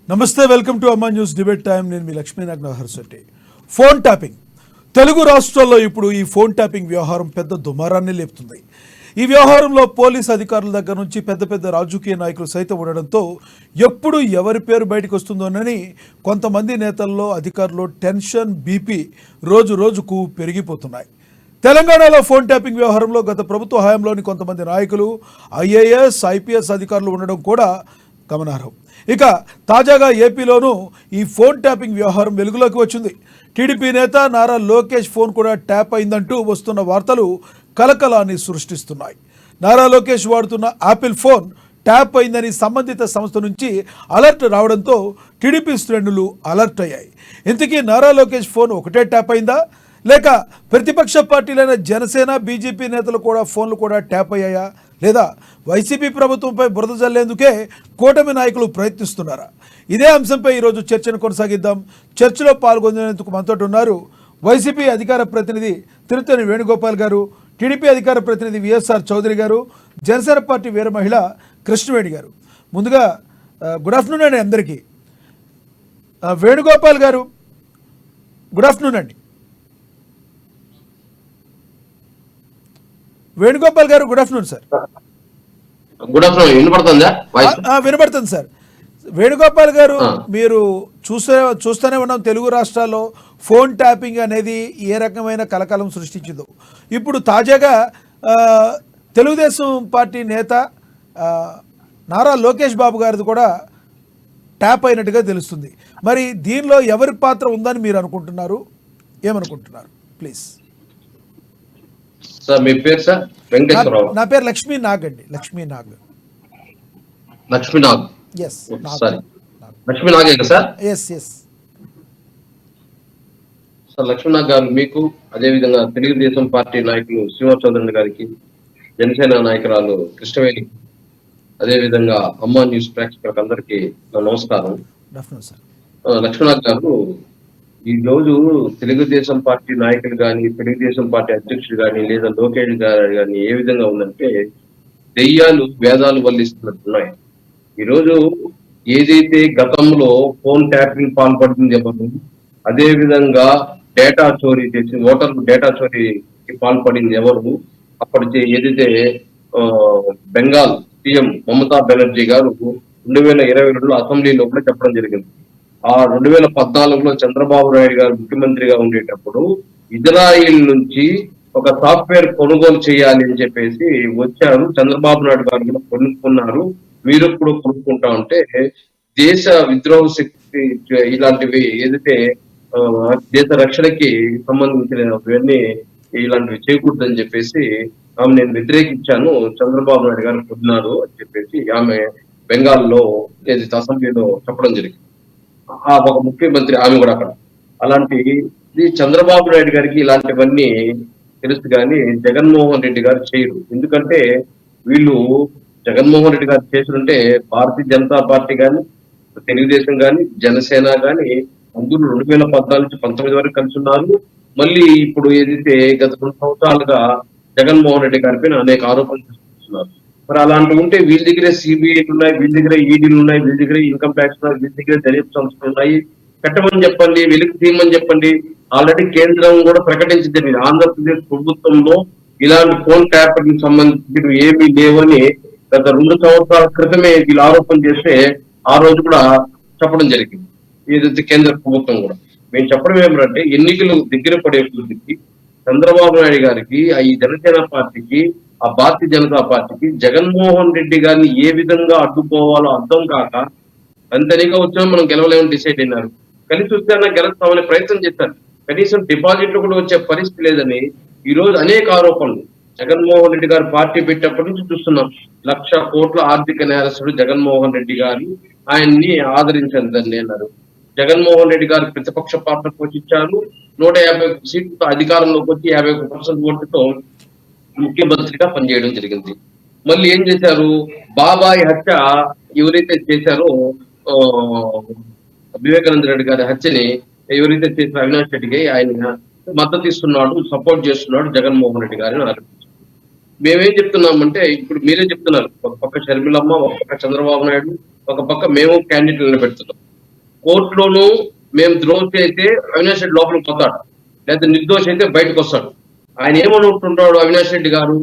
నమస్తే, welcome to అమ్మా news debate time. నేను మీ లక్ష్మీనాగ్ నరహర్శెట్టి. ఫోన్ ట్యాపింగ్ తెలుగు రాష్ట్రాల్లో ఇప్పుడు ఈ ఫోన్ ట్యాపింగ్ వ్యవహారం పెద్ద దుమారాన్ని లేపుతుంది. ఈ వ్యవహారంలో పోలీస్ అధికారుల దగ్గర నుంచి పెద్ద పెద్ద రాజకీయ నాయకులు సైతం ఉండడంతో ఎప్పుడు ఎవరి పేరు బయటకు వస్తుందోనని కొంతమంది నేతల్లో అధికారులు టెన్షన్, బీపీ రోజు రోజుకు పెరిగిపోతున్నాయి. తెలంగాణలో ఫోన్ ట్యాపింగ్ వ్యవహారంలో గత ప్రభుత్వ హయాంలోని కొంతమంది నాయకులు, ఐఏఎస్, ఐపీఎస్ అధికారులు ఉండడం కూడా గమనార్హం. ఇక తాజాగా ఏపీలోనూ ఈ ఫోన్ ట్యాపింగ్ వ్యవహారం వెలుగులోకి వచ్చింది. టీడీపీ నేత నారా లోకేష్ ఫోన్ కూడా ట్యాప్ అయిందంటూ వస్తున్న వార్తలు కలకలాన్ని సృష్టిస్తున్నాయి. నారా లోకేష్ వాడుతున్న యాపిల్ ఫోన్ ట్యాప్ అయిందని సంబంధిత సంస్థ నుంచి అలర్ట్ రావడంతో టీడీపీ శ్రేణులు అలర్ట్ అయ్యాయి. ఇంతకీ నారా లోకేష్ ఫోన్ ఒకటే ట్యాప్ అయిందా, లేక ప్రతిపక్ష పార్టీలైన జనసేన, బీజేపీ నేతలు కూడా ఫోన్లు కూడా ట్యాప్ అయ్యాయా, లేదా వైసీపీ ప్రభుత్వంపై బురద జల్లేందుకే కూటమి నాయకులు ప్రయత్నిస్తున్నారా? ఇదే అంశంపై ఈరోజు చర్చను కొనసాగిద్దాం. చర్చలో పాల్గొనేందుకు మనతో ఉన్నారు వైసీపీ అధికార ప్రతినిధి తిరుత్తని వేణుగోపాల్ గారు, టీడీపీ అధికార ప్రతినిధి విఎస్ఆర్ చౌదరి గారు, జనసేన పార్టీ వీర మహిళ కృష్ణవేణి గారు. ముందుగా గుడ్ ఆఫ్టర్నూన్ అండి అందరికీ. వేణుగోపాల్ గారు, గుడ్ ఆఫ్టర్నూన్ అండి. వేణుగోపాల్ గారు, good afternoon sir. Good afternoon. వినపడుతుంది సార్. వేణుగోపాల్ గారు, మీరు చూస్తూనే ఉన్నాం తెలుగు రాష్ట్రాల్లో ఫోన్ ట్యాపింగ్ అనేది ఏ రకమైన కలకలం సృష్టించిందో. ఇప్పుడు తాజాగా తెలుగుదేశం పార్టీ నేత నారా లోకేష్ బాబు గారిది కూడా ట్యాప్ అయినట్టుగా తెలుస్తుంది. మరి దీనిలో ఎవరి పాత్ర ఉందని మీరు అనుకుంటున్నారు? ఏమనుకుంటున్నారు ప్లీజ్? సార్ మీ పేరు? సార్ వెంకటేశ్వరరావు. నా పేరు లక్ష్మీ నాగ్ అండి. లక్ష్మీనాగ్. ఎస్, లక్ష్మీనాగే sir. Yes yes sir Lakshminag గారు, మీకు అదేవిధంగా తెలుగుదేశం పార్టీ నాయకులు శ్రీనివాస్ చౌదరి గారికి, జనసేన నాయకురాలు కృష్ణవేణి, అదేవిధంగా అమ్మా న్యూస్ ప్రేక్షకులకు అందరికీ నా నమస్కారం. లక్ష్మీనాగ్ గారు, ఈ రోజు తెలుగుదేశం పార్టీ నాయకులు కానీ, తెలుగుదేశం పార్టీ అధ్యక్షుడు కానీ, లేదా లోకేష్ గారు కానీ ఏ విధంగా ఉందంటే దెయ్యాలు వేదాలు వల్లిస్తున్నట్టున్నాయి. ఈరోజు ఏదైతే గతంలో ఫోన్ ట్యాపింగ్ పాల్పడుతుంది ఎవరు, అదే విధంగా డేటా చోరీ చేసి ఓటర్లు డేటా చోరీకి పాల్పడింది ఎవరు, అప్పటి ఏదైతే బెంగాల్ సీఎం మమతా బెనర్జీ గారు 2022లో అసెంబ్లీలో కూడా చెప్పడం జరిగింది. ఆ 2014లో చంద్రబాబు నాయుడు గారు ముఖ్యమంత్రిగా ఉండేటప్పుడు ఇజ్రాయిల్ నుంచి ఒక సాఫ్ట్వేర్ కొనుగోలు చేయాలి అని చెప్పేసి వచ్చారు. చంద్రబాబు నాయుడు గారు కూడా కొనుక్కున్నారు. మీరు కూడా కొనుక్కుంటా ఉంటే దేశ విద్రోహ శక్తి ఇలాంటివి ఏదైతే దేశ రక్షణకి సంబంధించినవన్నీ ఇలాంటివి చేయకూడదని చెప్పేసి ఆమె నేను వ్యతిరేకించాను, చంద్రబాబు నాయుడు గారు కొన్నారు అని చెప్పేసి ఆమె బెంగాల్లో ఏదైతే అసెంబ్లీలో చెప్పడం జరిగింది. ఒక ముఖ్యమంత్రి ఆమె కూడా అక్కడ. అలాంటి చంద్రబాబు నాయుడు గారికి ఇలాంటివన్నీ తెలుసు కానీ జగన్మోహన్ రెడ్డి గారు చేయరు. ఎందుకంటే వీళ్ళు జగన్మోహన్ రెడ్డి గారు చేస్తుంటే భారతీయ జనతా పార్టీ కానీ, తెలుగుదేశం కానీ, జనసేన కానీ అందరూ 2014 నుంచి 19 వరకు కలిసి ఉన్నారు. మళ్ళీ ఇప్పుడు ఏదైతే గత 2 సంవత్సరాలుగా జగన్మోహన్ రెడ్డి గారి పైన అనేక ఆరోపణలు చేస్తున్నారు. మరి అలాంటి ఉంటే వీళ్ళ దగ్గరే సిబిఐలు ఉన్నాయి, వీళ్ళ దగ్గర ఈడీలు ఉన్నాయి, వీళ్ళ దగ్గర ఇన్కమ్ ట్యాక్స్ ఉన్నాయి, వీళ్ళ దగ్గర దర్యాప్తు సంస్థలు ఉన్నాయి. పెట్టమని చెప్పండి, వెలికి తీయమని చెప్పండి. ఆల్రెడీ కేంద్రం కూడా ప్రకటించింది ఆంధ్రప్రదేశ్ ప్రభుత్వంలో ఇలాంటి ఫోన్ ట్యాపింగ్ సంబంధించి ఏమీ లేవని గత 2 సంవత్సరాల క్రితమే వీళ్ళు ఆరోపణ చేస్తే ఆ రోజు కూడా చెప్పడం జరిగింది. ఏదైతే కేంద్ర ప్రభుత్వం కూడా మేము చెప్పడం ఏమిటంటే ఎన్నికలు దగ్గర పడే కొద్దికి చంద్రబాబు నాయుడు గారికి, ఈ జనసేన పార్టీకి, ఆ భారతీయ జనతా పార్టీకి జగన్మోహన్ రెడ్డి గారిని ఏ విధంగా అడ్డుకోవాలో అర్థం కాక అంతనిగా వచ్చినా మనం గెలవలేమని డిసైడ్ అయినారు. కలిసి వస్తే గెలుస్తామనే ప్రయత్నం చేశారు. కనీసం డిపాజిట్లు కూడా వచ్చే పరిస్థితి లేదని ఈ రోజు అనేక ఆరోపణలు. జగన్మోహన్ రెడ్డి గారు పార్టీ పెట్టేప్పటి నుంచి చూస్తున్నాం. 1,00,000 కోట్ల ఆర్థిక నేరస్తుడు జగన్మోహన్ రెడ్డి గారు, ఆయన్ని ఆదరించండి అన్నారు. జగన్మోహన్ రెడ్డి గారు ప్రతిపక్ష పాత్ర పోషించారు. 150 సీట్లతో అధికారంలోకి వచ్చి 51% ఓటుతో ముఖ్యమంత్రిగా పనిచేయడం జరిగింది. మళ్ళీ ఏం చేశారు? బాబాయ్ హత్య ఎవరైతే చేశారో వివేకానంద రెడ్డి గారి హత్యని ఎవరైతే చేసిన అవినాష్ రెడ్డికి ఆయన మద్దతు ఇస్తున్నాడు, సపోర్ట్ చేస్తున్నాడు జగన్మోహన్ రెడ్డి గారిని ఆరోపించారు. మేమేం చెప్తున్నామంటే ఇప్పుడు మీరే చెప్తున్నారు, ఒక పక్క షర్మిలమ్మ, ఒక పక్క చంద్రబాబు నాయుడు, ఒక పక్క మేము క్యాండిడేట్లను పెడుతున్నాం. కోర్టులోనూ మేము ద్రోహం చేస్తే అవినాష్ రెడ్డి లోపలికి పోతాడు, లేదా నిర్దోషి అయితే బయటకు వస్తాడు. ఆయన ఏమనుకుంటున్నాడు అవినాష్ రెడ్డి గారు,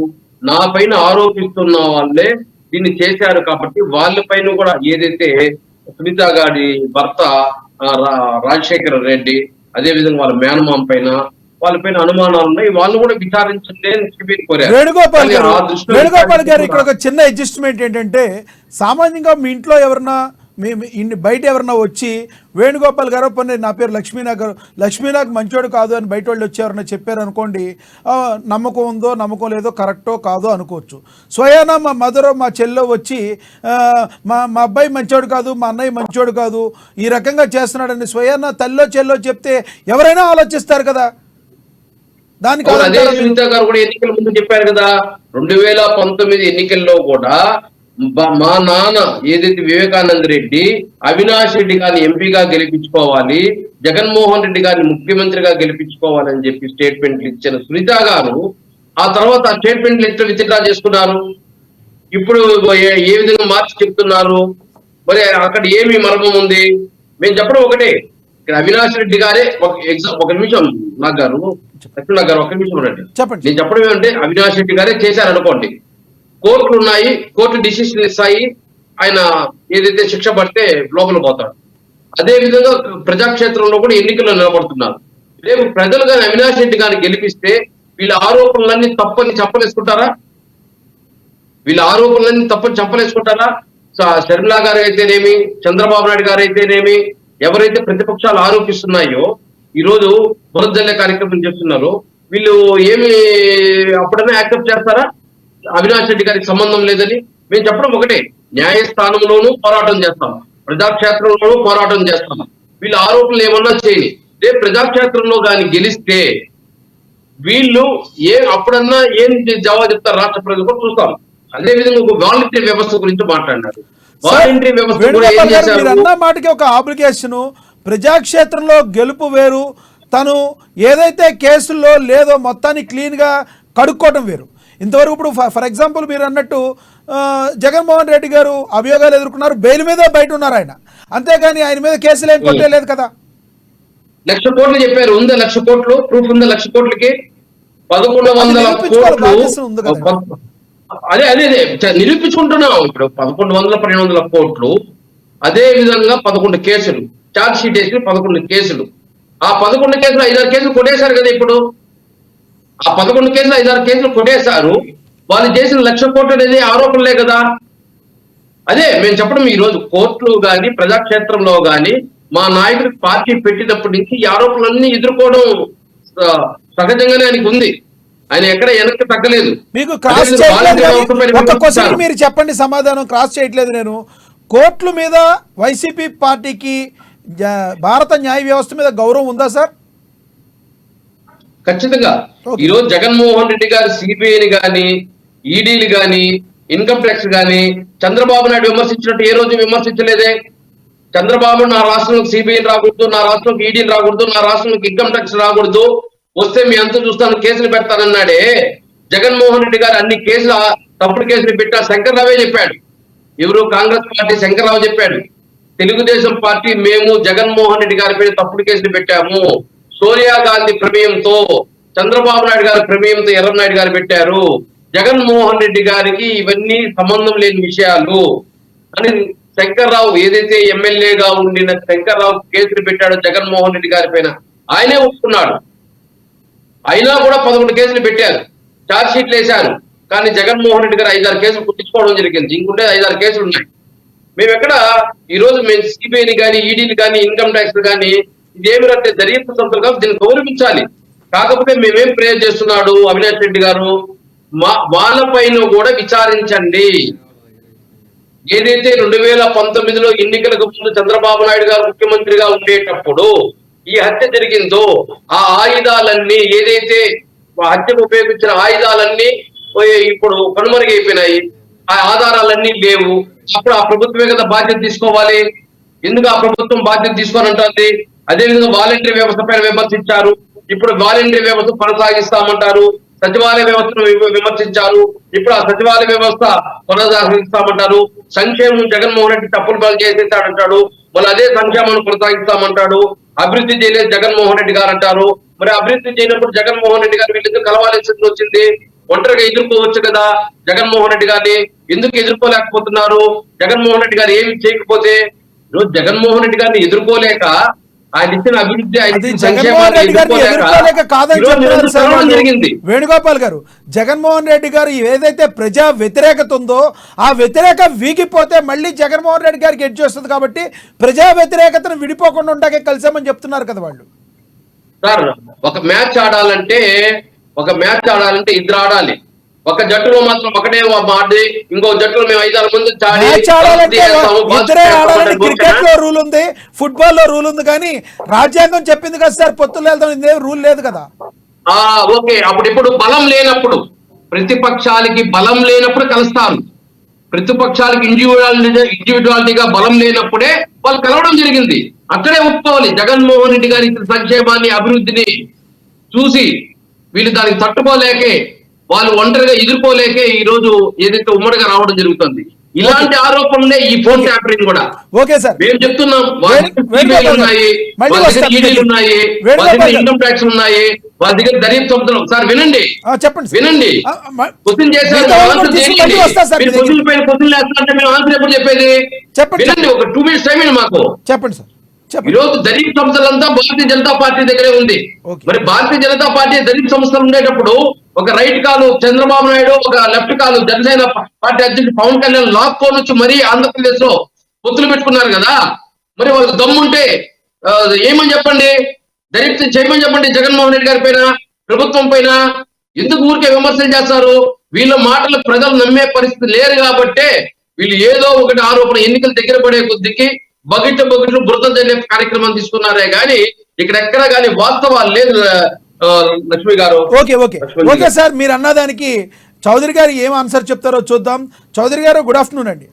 నా పైన ఆరోపిస్తున్న వాళ్ళే దీన్ని చేశారు కాబట్టి వాళ్ళ పైన కూడా ఏదైతే సునీత గారి భర్త రాజశేఖర రెడ్డి, అదే విధంగా వాళ్ళ మేనమామ పైన వాళ్ళపైన అనుమానాలు ఉన్నాయి, వాళ్ళు కూడా విచారించండి అని సిబిఐ కోరారు. వేణుగోపాల్ గారు ఇక్కడ ఒక చిన్న అడ్జస్ట్మెంట్ ఏంటంటే, సామాన్యంగా మీ ఇంట్లో ఎవరన్నా బయట ఎవరన్నా వచ్చి వేణుగోపాల్ గారు పని నా పేరు లక్ష్మీనాగ్ మంచోడు కాదు అని బయట వాళ్ళు వచ్చి ఎవరన్నా చెప్పారు అనుకోండి, నమ్మకం ఉందో నమ్మకం లేదో కరెక్టో కాదో అనుకోవచ్చు. స్వయానా మా మదరో మా చెల్లో వచ్చి మా అబ్బాయి మంచోడు కాదు, మా అన్నయ్య మంచోడు కాదు, ఈ రకంగా చేస్తున్నాడని స్వయానా తల్లో చెల్లో చెప్తే ఎవరైనా ఆలోచిస్తారు కదా. దానికి అదే సునీత గారు కూడా ఎన్నికల ముందు చెప్పారు కదా, 2019 ఎన్నికల్లో కూడా మా నాన్న ఏదైతే వివేకానంద రెడ్డి అవినాష్ రెడ్డి గారిని ఎంపీగా గెలిపించుకోవాలి, జగన్మోహన్ రెడ్డి గారిని ముఖ్యమంత్రిగా గెలిపించుకోవాలని చెప్పి స్టేట్మెంట్లు ఇచ్చిన సునీత గారు ఆ తర్వాత ఆ స్టేట్మెంట్లు ఎట్లా విత్డ్రా చేసుకున్నారు, ఇప్పుడు ఏ విధంగా మార్చి చెప్తున్నారు, మరి అక్కడ ఏమి మర్మం ఉంది? మేము చెప్పడం ఒకటే, ఇక్కడ అవినాష్ రెడ్డి గారే ఒక నిమిషం నాకు గారు ఒక నిమిషం ఉండండి. నేను చెప్పడం ఏమంటే, అవినాష్ రెడ్డి గారే చేశారు అనుకోండి, కోర్టులు ఉన్నాయి, కోర్టు డిసిషన్ ఇస్తాయి, ఆయన ఏదైతే శిక్ష పడితే లోపల పోతాడు. అదే విధంగా ప్రజాక్షేత్రంలో కూడా ఎన్నికల్లో నిలబడుతున్నారు. రేపు ప్రజలు కానీ అవినాష్ రెడ్డి గారిని గెలిపిస్తే వీళ్ళ ఆరోపణలన్నీ తప్పని చెప్పలేసుకుంటారా? షర్మిలా గారు అయితేనేమి, చంద్రబాబు నాయుడు గారు అయితేనేమి, ఎవరైతే ప్రతిపక్షాలు ఆరోపిస్తున్నాయో ఈ రోజు బురదజల్లే కార్యక్రమం చేస్తున్నారో వీళ్ళు ఏమి అప్పుడైనా యాక్సెప్ట్ చేస్తారా అవినాష్ రెడ్డి గారికి సంబంధం లేదని? మేము చెప్పడం ఒకటే, న్యాయస్థానంలోనూ పోరాటం చేస్తాం, ప్రజాక్షేత్రంలోనూ పోరాటం చేస్తాం. వీళ్ళ ఆరోపణలు ఏమన్నా చేయని, రేపు ప్రజాక్షేత్రంలో కానీ గెలిస్తే వీళ్ళు అప్పుడన్నా ఏం జవాబు చెప్తారు రాష్ట్ర ప్రజలకు చూస్తాం. అదే విధంగా ఒక వాలంటరీ వ్యవస్థ గురించి మాట్లాడినారు. వాలంటరీ వ్యవస్థ కూడా ఏం చేశారు? అన్న మాటకి ఒక అప్లికేషన్, ప్రజాక్షేత్రంలో గెలుపు వేరు, తను ఏదైతే కేసుల్లో లేదో మొత్తాన్ని క్లీన్ గా కడుక్కోవడం వేరు. ఇంతవరకు ఇప్పుడు ఫర్ ఎగ్జాంపుల్ మీరు అన్నట్టు జగన్మోహన్ రెడ్డి గారు అభియోగాలు ఎదుర్కొన్నారు, బెయిల్ మీద బయట ఉన్నారు ఆయన, అంతేగాని ఆయన మీద కేసులు ఏం కొట్టలేదు కదా. 1,00,000 కోట్లు చెప్పారు, ఉందా 1,00,000 కోట్లు? ప్రూఫ్ ఉందా 1,00,000 కోట్లకి? 1,100 కోట్లు అదే నిరూపించుకుంటున్నాం. ఇప్పుడు 1,100-1,200 కోట్లు, అదే విధంగా 11 కేసులు, ఛార్జ్ షీట్ వేసి 11 కేసులు, ఆ 11 కేసులు 5-6 కేసులు కొట్టేశారు కదా. ఇప్పుడు ఆ 11 కేసులు 5-6 కేసులు కొట్టేశారు. వాళ్ళు చేసిన 1,00,000 కోట్లు అనేది ఆరోపణలే కదా. అదే మేము చెప్పడం, ఈ రోజు కోర్టులు కానీ ప్రజాక్షేత్రంలో కానీ మా నాయకుడికి పార్టీ పెట్టినప్పటి నుంచి ఈ ఆరోపణలన్నీ ఎదుర్కోవడం సహజంగానే ఆయనకు ఉంది. ఆయన ఎక్కడ వెనక్కి తగ్గలేదు. మీకు మీరు చెప్పండి సమాధానం. క్రాస్ చేయట్లేదు నేను. కోర్టుల మీద వైసీపీ పార్టీకి భారత న్యాయ వ్యవస్థ మీద గౌరవం ఉందా సార్? ఖచ్చితంగా. ఈ రోజు జగన్మోహన్ రెడ్డి గారు సిబిఐని కానీ, ఈడీలు కానీ, ఇన్కమ్ ట్యాక్స్ కానీ చంద్రబాబు నాయుడు విమర్శించినట్టు ఏ రోజు విమర్శించలేదే. చంద్రబాబు నా రాష్ట్రంలోకి సిబిఐ రాకూడదు, నా రాష్ట్రంలోకి ఈడీలు రాకూడదు, నా రాష్ట్రంలోకి ఇన్కమ్ ట్యాక్స్ రాకూడదు, వస్తే మీ అంతా చూస్తాను కేసులు పెడతానన్నాడే. జగన్మోహన్ రెడ్డి గారు అన్ని కేసులు తప్పుడు కేసులు పెట్టా శంకర్రావే చెప్పాడు. ఎవరు? కాంగ్రెస్ పార్టీ శంకర్రావు చెప్పాడు. తెలుగుదేశం పార్టీ మేము జగన్మోహన్ రెడ్డి గారి పైన తప్పుడు కేసులు పెట్టాము, సోనియా గాంధీ ప్రమేయంతో, చంద్రబాబు నాయుడు గారి ప్రమేయంతో ఎర్రనాయుడు గారు పెట్టారు, జగన్మోహన్ రెడ్డి గారికి ఇవన్నీ సంబంధం లేని విషయాలు అని శంకర్రావు ఏదైతే ఎమ్మెల్యేగా ఉండిన శంకర్రావు కేసులు పెట్టాడో జగన్మోహన్ రెడ్డి గారి పైన ఆయనే ఒప్పుకున్నాడు. అయినా కూడా 11 కేసులు పెట్టారు, ఛార్జ్ షీట్లు వేశారు. కానీ జగన్మోహన్ రెడ్డి గారు 5-6 కేసులు పుట్టించుకోవడం జరిగింది. ఇంకుంటే 5-6 కేసులు ఉన్నాయి. మేము ఎక్కడ ఈ రోజు మేము సిబిఐని కానీ, ఈడీని కానీ, ఇన్కమ్ ట్యాక్స్ కానీ ఇదేమి అంటే దర్యాప్తు సంస్థలు కాదు, దీన్ని గౌరవించాలి. కాకపోతే మేమేం ప్రేయర్ చేస్తున్నాడు అవినాష్ రెడ్డి గారు, వాళ్ళపైన కూడా విచారించండి. ఏదైతే 2019లో ఎన్నికలకు ముందు చంద్రబాబు నాయుడు గారు ముఖ్యమంత్రిగా ఉండేటప్పుడు ఈ హత్య జరిగిందో ఆ ఆయుధాలన్నీ, ఏదైతే హత్యకు ఉపయోగించిన ఆయుధాలన్నీ ఇప్పుడు కనుమరుగైపోయినాయి, ఆ ఆధారాలన్నీ లేవు. అప్పుడు ఆ ప్రభుత్వమే కదా బాధ్యత తీసుకోవాలి. ఎందుకు ఆ ప్రభుత్వం బాధ్యత తీసుకోనంటుంది? అదేవిధంగా వాలంటరీ వ్యవస్థ పైన విమర్శించారు, ఇప్పుడు వాలంటరీ వ్యవస్థ కొనసాగిస్తామంటారు. సచివాలయ వ్యవస్థను విమర్శించారు, ఇప్పుడు ఆ సచివాలయ వ్యవస్థ కొనసాగిస్తామంటారు. సంక్షేమం జగన్మోహన్ రెడ్డి తప్పులు చేసేసాడంటాడు. మళ్ళీ అదే సంక్షేమాన్ని కొనసాగిస్తామంటాడు. అభివృద్ధి చేయలేదు జగన్మోహన్ రెడ్డి గారు అంటారు. మరి అభివృద్ధి చేయనప్పుడు జగన్మోహన్ రెడ్డి గారు వీళ్ళెందుకు కలవాల్సి వచ్చింది? ఒంటరిగా ఎదుర్కోవచ్చు కదా జగన్మోహన్ రెడ్డి గారిని, ఎందుకు ఎదుర్కోలేకపోతున్నారు? జగన్మోహన్ రెడ్డి గారు ఏమి చేయకపోతే ఈరోజు జగన్మోహన్ రెడ్డి గారిని ఎదుర్కోలేక ఆయన ఇచ్చిన అభివృద్ధి, ఆయన అది ఇచ్చిన జగన్మోహన్ రెడ్డి గారిని ఎదుర్కోలేక కాదని చెప్తున్నారు సార్ వాళ్ళు. జరిగింది. వేణుగోపాల్ గారు, జగన్మోహన్ రెడ్డి గారు ఏదైతే ప్రజా వ్యతిరేకత ఉందో ఆ వ్యతిరేక వీగిపోతే మళ్ళీ జగన్మోహన్ రెడ్డి గారికి ఎడ్జ్ వస్తుంది కాబట్టి ప్రజా వ్యతిరేకతను విడిపోకుండా ఉండాకే కలిసామని చెప్తున్నారు కదా వాళ్ళు. సార్ ఒక మ్యాచ్ ఆడాలంటే ఇద్దరు ఆడాలి. ఒక జట్టులో మాత్రం ఒకటే ఆడి, ఇంకో జట్టులో మేము 5-6 మంది మ్యాచ్ ఆడాలంటే ఇద్దరే ఆడాలని క్రికెట్ లో రూల్ ఉంది, ఫుట్బాల్ లో రూల్ ఉంది, కానీ రాజ్యాంగం చెప్పింది కదా సార్ పొత్తులు వెళ్తాం, ఇదే రూల్ లేదు కదా. ఓకే, ఇప్పుడు బలం లేనప్పుడు, ప్రతిపక్షాలకి బలం లేనప్పుడు కలుస్తారు. ప్రతిపక్షాలకి ఇండివిజువాలిటీగా బలం లేనప్పుడే వాళ్ళు కలవడం జరిగింది. అక్కడే ఒప్పుకోవాలి. జగన్మోహన్ రెడ్డి గారి సంక్షేమాన్ని, అభివృద్ధిని చూసి వీళ్ళు దానికి తట్టుకోలేకే, వాళ్ళు ఒంటరిగా ఎదుర్కోలేకే ఈ రోజు ఏదైతే ఉమ్మడిగా రావడం జరుగుతుంది. ఇలాంటి ఆరోపణలే ఈ ఫోన్ ట్యాపరింగ్ కూడా. ఓకే సార్, మేము చెప్తున్నాం, ఉన్నాయి, ఇన్కమ్ ట్యాక్స్ ఉన్నాయి, వాళ్ళ దగ్గర దర్యాప్తు సంస్థలు. సార్ వినండి, వినండి, క్వశ్చన్ చేశారు, క్వశ్చన్ పైన క్వశ్చన్ వేస్తారంటే మేము ఆన్సర్ ఎప్పుడు చెప్పేది? వినండి, ఒక 2 minutes టైం మాకు చెప్పండి సార్. ఈ రోజు దళిత సంస్థలంతా భారతీయ జనతా పార్టీ దగ్గరే ఉంది. మరి భారతీయ జనతా పార్టీ దళిత సంస్థలు ఉండేటప్పుడు ఒక రైట్ కాలు చంద్రబాబు నాయుడు, ఒక లెఫ్ట్ కాలు జనసేన పార్టీ అధ్యక్షుడు పవన్ కళ్యాణ్ లాక్కోని వచ్చి మరీ ఆంధ్రప్రదేశ్ లో పొత్తులు పెట్టుకున్నారు కదా. మరి వాళ్ళకి దమ్ముంటే ఏమని చెప్పండి, దళిత చేయమని చెప్పండి. జగన్మోహన్ రెడ్డి గారి పైన, ప్రభుత్వం పైన ఎందుకు ఊరికే విమర్శలు చేస్తారు? వీళ్ళ మాటలు ప్రజలు నమ్మే పరిస్థితి లేరు కాబట్టే వీళ్ళు ఏదో ఒకటి ఆరోపణ, ఎన్నికలు దగ్గర పడే కొద్దికి బకెట్లు బురద జల్లే కార్యక్రమం తీసుకున్నారే గాని ఇక్కడ ఎక్కడ గానీ వాస్తవాలు లేదు లక్ష్మి గారు. ఓకే సార్, మీరు అన్నదానికి చౌదరి గారు ఏం ఆన్సర్ చెప్తారో చూద్దాం. చౌదరి గారు, గుడ్ ఆఫ్టర్నూన్ అండి.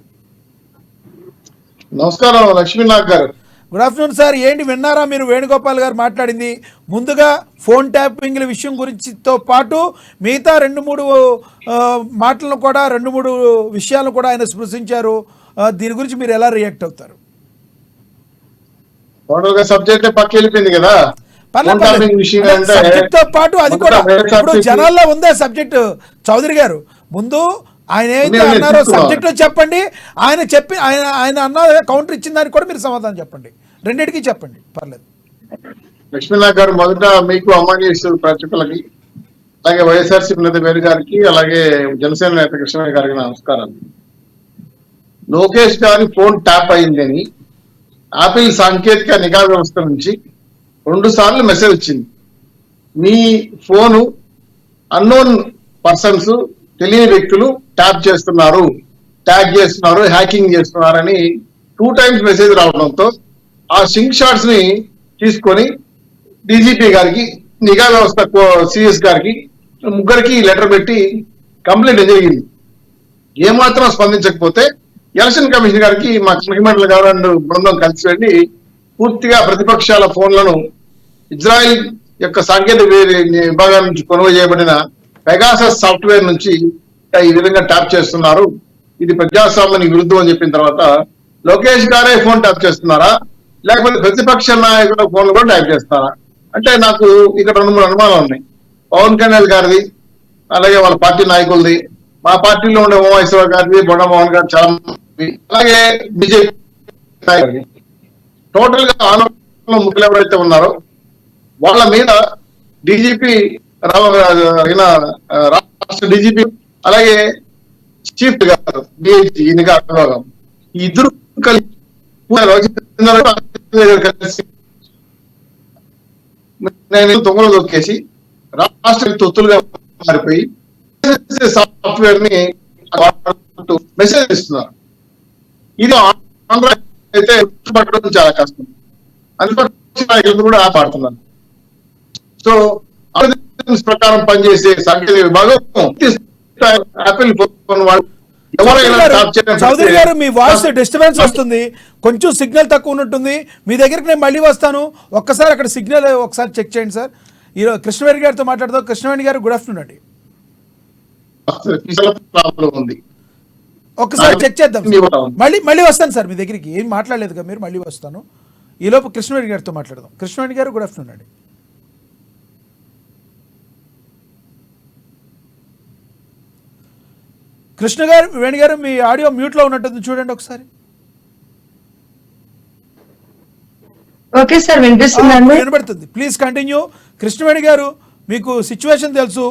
నమస్కారం లక్ష్మీనాథ్ గారు. Good afternoon sir. ఏంటి విన్నారా మీరు వేణుగోపాల్ గారు మాట్లాడింది? ముందుగా ఫోన్ ట్యాపింగ్ల విషయం గురించితో పాటు మిగతా 2-3 మాటలను కూడా, 2-3 విషయాలను కూడా ఆయన స్పృశించారు. దీని గురించి మీరు ఎలా రియాక్ట్ అవుతారు? సబ్జెక్ట్ పక్క వెళ్ళిపోయింది కదా, సబ్జెక్ట్ తో పాటు అది కూడా ఇప్పుడు జనాల్లో ఉందే సబ్జెక్ట్. చౌదరి గారు, ముందు ఆయన ఏదైతే అన్నారో సబ్జెక్ట్ లో చెప్పండి, ఆయన అన్న కౌంటర్ ఇచ్చిన దానికి కూడా మీరు సమాధానం చెప్పండి, రెండింటికి చెప్పండి, పర్లేదు. లక్ష్మీనాథ్ గారు, మొదట మీకు అమ్మాయి ప్రేక్షకులకి, అలాగే వైఎస్ఆర్సీపీ నేత వేరు గారికి, అలాగే జనసేన నేత కృష్ణ గారికి నమస్కారం. లోకేష్ గారి ఫోన్ ట్యాప్ అయిందని ఆపిల్ సాంకేతిక నిఘా వ్యవస్థ నుంచి 2 సార్లు మెసేజ్ వచ్చింది. మీ ఫోను అన్నోన్ పర్సన్స్, తెలియని వ్యక్తులు ట్యాప్ చేస్తున్నారు, ట్యాగ్ చేస్తున్నారు, హ్యాకింగ్ చేస్తున్నారని 2 times మెసేజ్ రావడంతో ఆ స్క్రీన్ షాట్స్ ని తీసుకొని డీజీపీ గారికి, నిఘా వ్యవస్థ సిఎస్ గారికి, ముగ్గురికి లెటర్ పెట్టి కంప్లైంట్ జరిగింది. ఏమాత్రం స్పందించకపోతే ఎలక్షన్ కమిషన్ గారికి మా ముఖ్యమంత్రులు గారు బృందం కలిసి వెళ్ళి పూర్తిగా ప్రతిపక్షాల ఫోన్లను ఇజ్రాయిల్ యొక్క సాంకేతిక విభాగం నుంచి కొనుగోలు చేయబడిన పెగాసస్ సాఫ్ట్వేర్ నుంచి ఈ విధంగా ట్యాప్ చేస్తున్నారు, ఇది ప్రజాస్వామ్యానికి విరుద్ధం అని చెప్పిన తర్వాత లోకేష్ గారే ఫోన్ ట్యాప్ చేస్తున్నారా, లేకపోతే ప్రతిపక్ష నాయకుల ఫోన్లు కూడా ట్యాప్ చేస్తారా అంటే నాకు ఇక్కడ 2-3 అనుమానాలు ఉన్నాయి. పవన్ కళ్యాణ్ గారిది, అలాగే వాళ్ళ పార్టీ నాయకులది, మా పార్టీలో ఉండే ఉమామహేశ్వర గారిది, బొండ మోహన్ గారు, చాలా, అలాగే బీజేపీ నాయకుడి. టోటల్ గా ఆంధ్రప్రదేశ్లో ముఖ్యులు ఎవరైతే ఉన్నారో వాళ్ళ మీద డీజీపీ రాష్ట్ర డీజీపీ, అలాగే చీఫ్ గారు డిఐజీ, ఈయనగా ఈ ఇద్దరు కలిసి తొంగలు దొక్కేసి రాష్ట్ర తొత్తులుగా మారిపోయి సాఫ్ట్వేర్ ని మెసేజ్ ఇస్తున్నారు. ఇది ఆంధ్ర అయితే పట్టడం చాలా కష్టం, అనిపక్ష నాయకులు కూడా ఆపాడుతున్నారు. సో ప్రకారం పనిచేసే సాంకేతిక విభాగం యాపిల్ ఫోన్ వాళ్ళు చౌదరి గారు, మీ వాయిస్ డిస్టర్బెన్స్ వస్తుంది, కొంచెం సిగ్నల్ తక్కువ ఉన్నట్టుంది. మీ దగ్గరికి నేను మళ్ళీ వస్తాను, ఒక్కసారి అక్కడ సిగ్నల్ ఒకసారి చెక్ చేయండి సార్. ఈరోజు కృష్ణవేణి గారితో మాట్లాడదాం. కృష్ణవేణి గారు, గుడ్ ఆఫ్టర్నూన్ అండి. ఒక్కసారి చెక్ చేద్దాం. మళ్ళీ వస్తాను సార్ మీ దగ్గరికి. ఏం మాట్లాడలేదుగా మీరు, మళ్ళీ వస్తాను. ఈలోపు కృష్ణవేణి గారితో మాట్లాడదాం. కృష్ణవేణి గారు, గుడ్ ఆఫ్టర్నూన్ అండి. వేణి గారు, మీ ఆడియో మ్యూట్లో ఉన్నట్టుంది, చూడండి ఒకసారి. ఓకే సార్, వినబడుతుంది. Please continue. కృష్ణవేణి గారు, మీకు సిచ్యువేషన్ తెలుసు.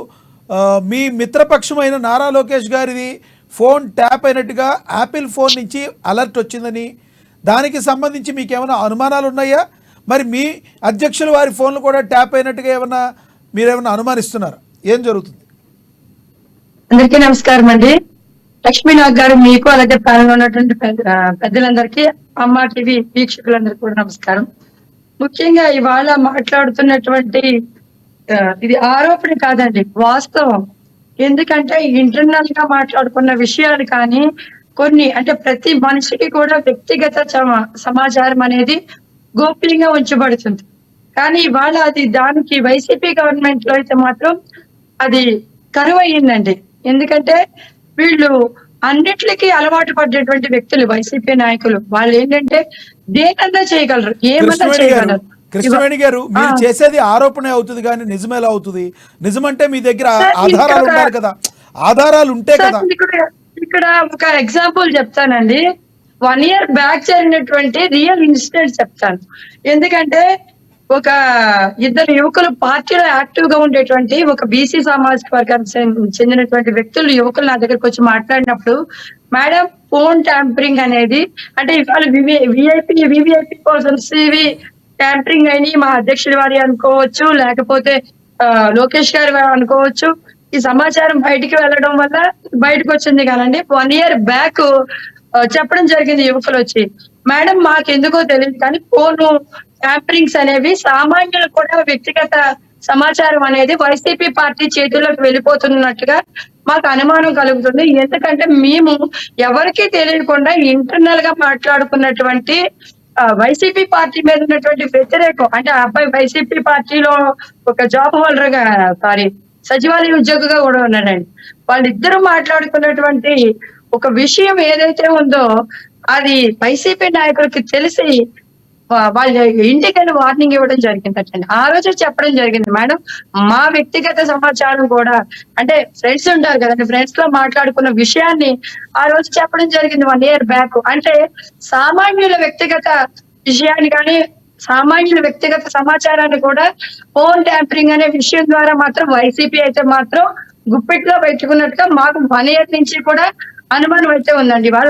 మీ మిత్రపక్షమైన నారా లోకేష్ గారిది ఫోన్ ట్యాప్ అయినట్టుగా యాపిల్ ఫోన్ నుంచి అలర్ట్ వచ్చిందని, దానికి సంబంధించి మీకు ఏమైనా అనుమానాలు ఉన్నాయా? మరి మీ అధ్యక్షుల వారి ఫోన్లు కూడా ట్యాప్ అయినట్టుగా మీరేమన్నా అనుమానిస్తున్నారా? ఏం జరుగుతుంది? అందరికీ నమస్కారం అండి. లక్ష్మీనాథ్ గారు, మీకు అలాగే ప్యానెల్ ఉన్నటువంటి పెద్దలందరికీ, అమ్మ టీవీ వీక్షకులందరికీ కూడా నమస్కారం. ముఖ్యంగా ఇవాళ మాట్లాడుతున్నటువంటి ఇది ఆరోపణ కాదండి, వాస్తవం. ఎందుకంటే ఇంటర్నల్ గా మాట్లాడుకున్న విషయాలు కానీ కొన్ని, అంటే ప్రతి మనిషికి కూడా వ్యక్తిగత సమాచారం అనేది గోప్యంగా ఉంచబడుతుంది. కానీ ఇవాళ అది దానికి వైసీపీ గవర్నమెంట్ లో అయితే మాత్రం అది కరువు అయ్యిందండి. ఎందుకంటే వీళ్ళు అన్నిటికీ అలవాటు పడ్డటువంటి వ్యక్తులు వైసీపీ నాయకులు. వాళ్ళు ఏంటంటే దేనన్నా చేయగలరు, ఏమన్నా చేయగలరు. కృష్ణవేణి గారు, మీరు చేసేది ఆరోపణ అవుతుంది కానీ నిజమేలా అవుతుంది? నిజమంటే మీ దగ్గర ఆధారాలు ఉండాలి కదా, ఆధారాలు ఉంటే కదా. ఇక్కడ ఒక ఎగ్జాంపుల్ చెప్తానండి. 1 year బ్యాక్ జరిగినటువంటి రియల్ ఇన్సిడెంట్ చెప్తాను. ఎందుకంటే ఒక ఇద్దరు యువకులు పార్టీలో యాక్టివ్ గా ఉండేటువంటి ఒక బీసీ సామాజిక వర్గానికి చెందినటువంటి వ్యక్తులు, యువకులు నా దగ్గరకు వచ్చి మాట్లాడినప్పుడు, మేడం ఫోన్ ట్యాంపరింగ్ అనేది, అంటే ఇవాళ వివిఐపీ పర్సన్స్ ఇవి ట్యాంపరింగ్ అయిన మా అధ్యక్షుడి వారి అనుకోవచ్చు, లేకపోతే లోకేష్ గారి అనుకోవచ్చు. ఈ సమాచారం బయటికి వెళ్ళడం వల్ల బయటకు వచ్చింది కానండి. 1 year బ్యాక్ చెప్పడం జరిగింది యువకులు వచ్చి, మేడం మాకెందుకో తెలియదు కానీ ఫోను ట్యాంపరింగ్స్ అనేవి సామాన్యులు కూడా వ్యక్తిగత సమాచారం అనేది వైసీపీ పార్టీ చేతుల్లోకి వెళ్ళిపోతున్నట్టుగా మాకు అనుమానం కలుగుతుంది. ఎందుకంటే మేము ఎవరికీ తెలియకుండా ఇంటర్నల్ గా మాట్లాడుకున్నటువంటి వైసీపీ పార్టీ మీద ఉన్నటువంటి వ్యతిరేకం, అంటే ఆ అబ్బాయి వైసీపీ పార్టీలో ఒక జాబ్ హోల్డర్ గా, సచివాలయ ఉద్యోగిగా కూడా ఉన్నాడండి. వాళ్ళిద్దరూ మాట్లాడుకున్నటువంటి ఒక విషయం ఏదైతే ఉందో అది వైసీపీ నాయకులకి తెలిసి వాళ్ళ ఇంటికి వార్నింగ్ ఇవ్వడం జరిగిందటండి. ఆ రోజు చెప్పడం జరిగింది, మేడం మా వ్యక్తిగత సమాచారం కూడా, అంటే ఫ్రెండ్స్ ఉంటారు కదండి, ఫ్రెండ్స్ లో మాట్లాడుకున్న విషయాన్ని ఆ రోజు చెప్పడం జరిగింది 1 year బ్యాక్. అంటే సామాన్యుల వ్యక్తిగత విషయాన్ని కానీ సామాన్యుల వ్యక్తిగత సమాచారాన్ని కూడా ఫోన్ ట్యాంపరింగ్ అనే విషయం ద్వారా మాత్రం వైసీపీ అయితే మాత్రం గుప్పిట్లో పెట్టుకున్నట్టుగా మాకు 1 year నుంచి కూడా అనుమానం అయితే ఉందండి. వాళ్ళ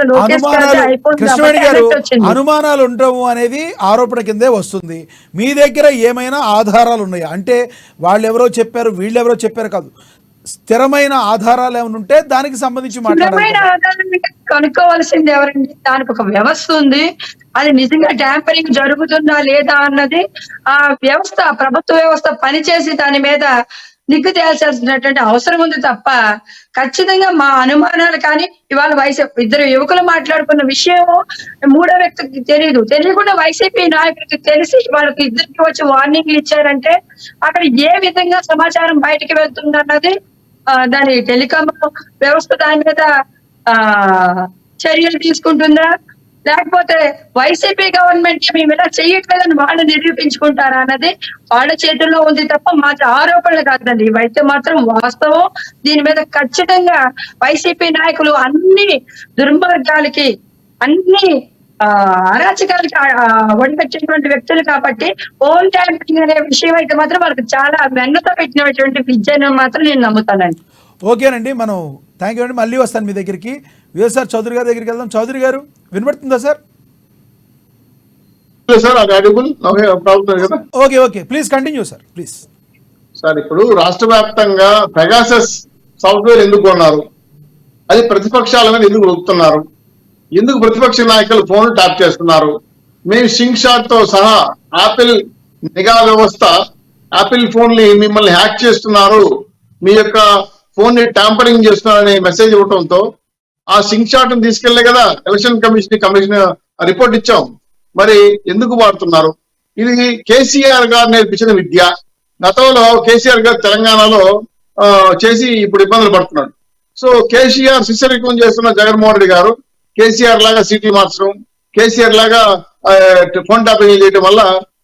అనుమానాలు ఉండవు అనేది ఆరోపణ కిందే వస్తుంది. మీ దగ్గర ఏమైనా ఆధారాలు ఉన్నాయా? అంటే వాళ్ళు ఎవరో చెప్పారు, వీళ్ళెవరో చెప్పారు కాదు, స్థిరమైన ఆధారాలు ఏమైనా ఉంటే దానికి సంబంధించి ఆధారాన్ని కనుక్కోవాల్సింది ఎవరండి? దానికి ఒక వ్యవస్థ ఉంది. అది నిజంగా ట్యాంపరింగ్ జరుగుతుందా లేదా అన్నది ఆ వ్యవస్థ, ప్రభుత్వ వ్యవస్థ పనిచేసి దాని మీద నిగ్గు తేల్చాల్సినటువంటి అవసరం ఉంది తప్ప ఖచ్చితంగా మా అనుమానాలు కానీ ఇవాళ ఇద్దరు యువకులు మాట్లాడుకున్న విషయం మూడో వ్యక్తికి తెలియకుండా వైసీపీ నాయకుడికి తెలిసి వాళ్ళకి ఇద్దరికి వచ్చి వార్నింగ్లు ఇచ్చారంటే అక్కడ ఏ విధంగా సమాచారం బయటికి వెళ్తుంది అన్నది దాని టెలికాం వ్యవస్థ దాని మీద చర్యలు తీసుకుంటుందా, లేకపోతే వైసీపీ గవర్నమెంట్ మేము ఇలా చెయ్యట్లేదని వాళ్ళు నిరూపించుకుంటారా అన్నది వాళ్ళ చేతుల్లో ఉంది తప్ప మా ఆరోపణలు కాదండి. ఇవైతే మాత్రం వాస్తవం. దీని మీద ఖచ్చితంగా వైసీపీ నాయకులు అన్ని దుర్మార్గాలకి, అన్ని అరాచకాలకి ఒడిపెట్టినటువంటి వ్యక్తులు కాబట్టి ఫోన్ ట్యాంపరింగ్ అనే విషయం అయితే మాత్రం వాళ్ళకి చాలా వెన్నతో పెట్టినటువంటి విద్యను మాత్రం నేను నమ్ముతానండి. ఓకేనండి, మనం థ్యాంక్ యూ అండి. మళ్ళీ వస్తాను మీ దగ్గరికి. విఎస్ఆర్ చౌదరి గారి దగ్గరికి వెళ్దాం. చౌదరి గారు, వినబడుతుందా sir? Okay okay, please continue sir, please. Sir, ఇప్పుడు రాష్ట్ర వ్యాప్తంగా పెగాసస్ సాఫ్ట్వేర్ ఎందుకు కొన్నారు? అది ప్రతిపక్షాల మీద ఎందుకు వదులుతున్నారు? ఎందుకు ప్రతిపక్ష నాయకులు ఫోన్ ట్యాప్ చేస్తున్నారు? మేము సింక్ షాట్ తో సహా యాపిల్ నిఘా వ్యవస్థ యాపిల్ ఫోన్ ని మిమ్మల్ని హ్యాక్ చేస్తున్నారు, మీ యొక్క ఫోన్ ని ట్యాంపరింగ్ చేస్తున్నారనే మెసేజ్ ఇవ్వడంతో ఆ సింక్ షాట్ ని తీసుకెళ్లే కదా ఎలక్షన్ కమిషన్ రిపోర్ట్ ఇచ్చాం. మరి ఎందుకు వాడుతున్నారు? ఇది కేసీఆర్ గారు నేర్పించిన విద్య. గతంలో కేసీఆర్ గారు తెలంగాణలో చేసి ఇప్పుడు ఇబ్బందులు పడుతున్నాడు. సో కేసీఆర్ శిష్యరికం చేస్తున్న జగన్మోహన్ రెడ్డి గారు కేసీఆర్ లాగా సీట్లు మార్చడం, కేసీఆర్ లాగా ఫోన్ ట్యాపింగ్ చేయడం వల్ల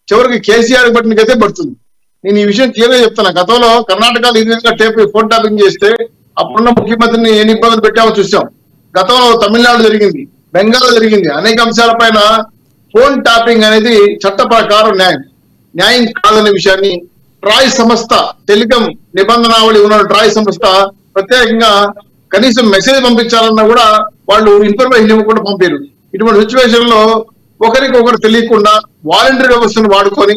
చివరికి కేసీఆర్ బట్టినకైతే పడుతుంది. నేను ఈ విషయం క్లియర్ గా చెప్తాను. గతంలో కర్ణాటకలో ఈ విధంగా ఫోన్ ట్యాపింగ్ చేస్తే అప్పుడున్న ముఖ్యమంత్రిని ఎన్ని ఇబ్బందులు పెట్టామో చూసాం. గతంలో తమిళనాడు జరిగింది, బెంగాల్ జరిగింది. అనేక అంశాలపైన ఫోన్ ట్యాపింగ్ అనేది చట్ట ప్రకారం న్యాయం కాదనే విషయాన్ని ట్రాయ్ సంస్థ, టెలికాం నిబంధనావళి ఉన్న ట్రాయ్ సంస్థ ప్రత్యేకంగా కనీసం మెసేజ్ పంపించాలన్నా కూడా వాళ్ళు ఇన్ఫర్మేషన్ ఇవ్వకుండా పంపారు. ఇటువంటి సిచ్యువేషన్ లో ఒకరికి ఒకరు తెలియకుండా వాలంటరీ వ్యవస్థను వాడుకొని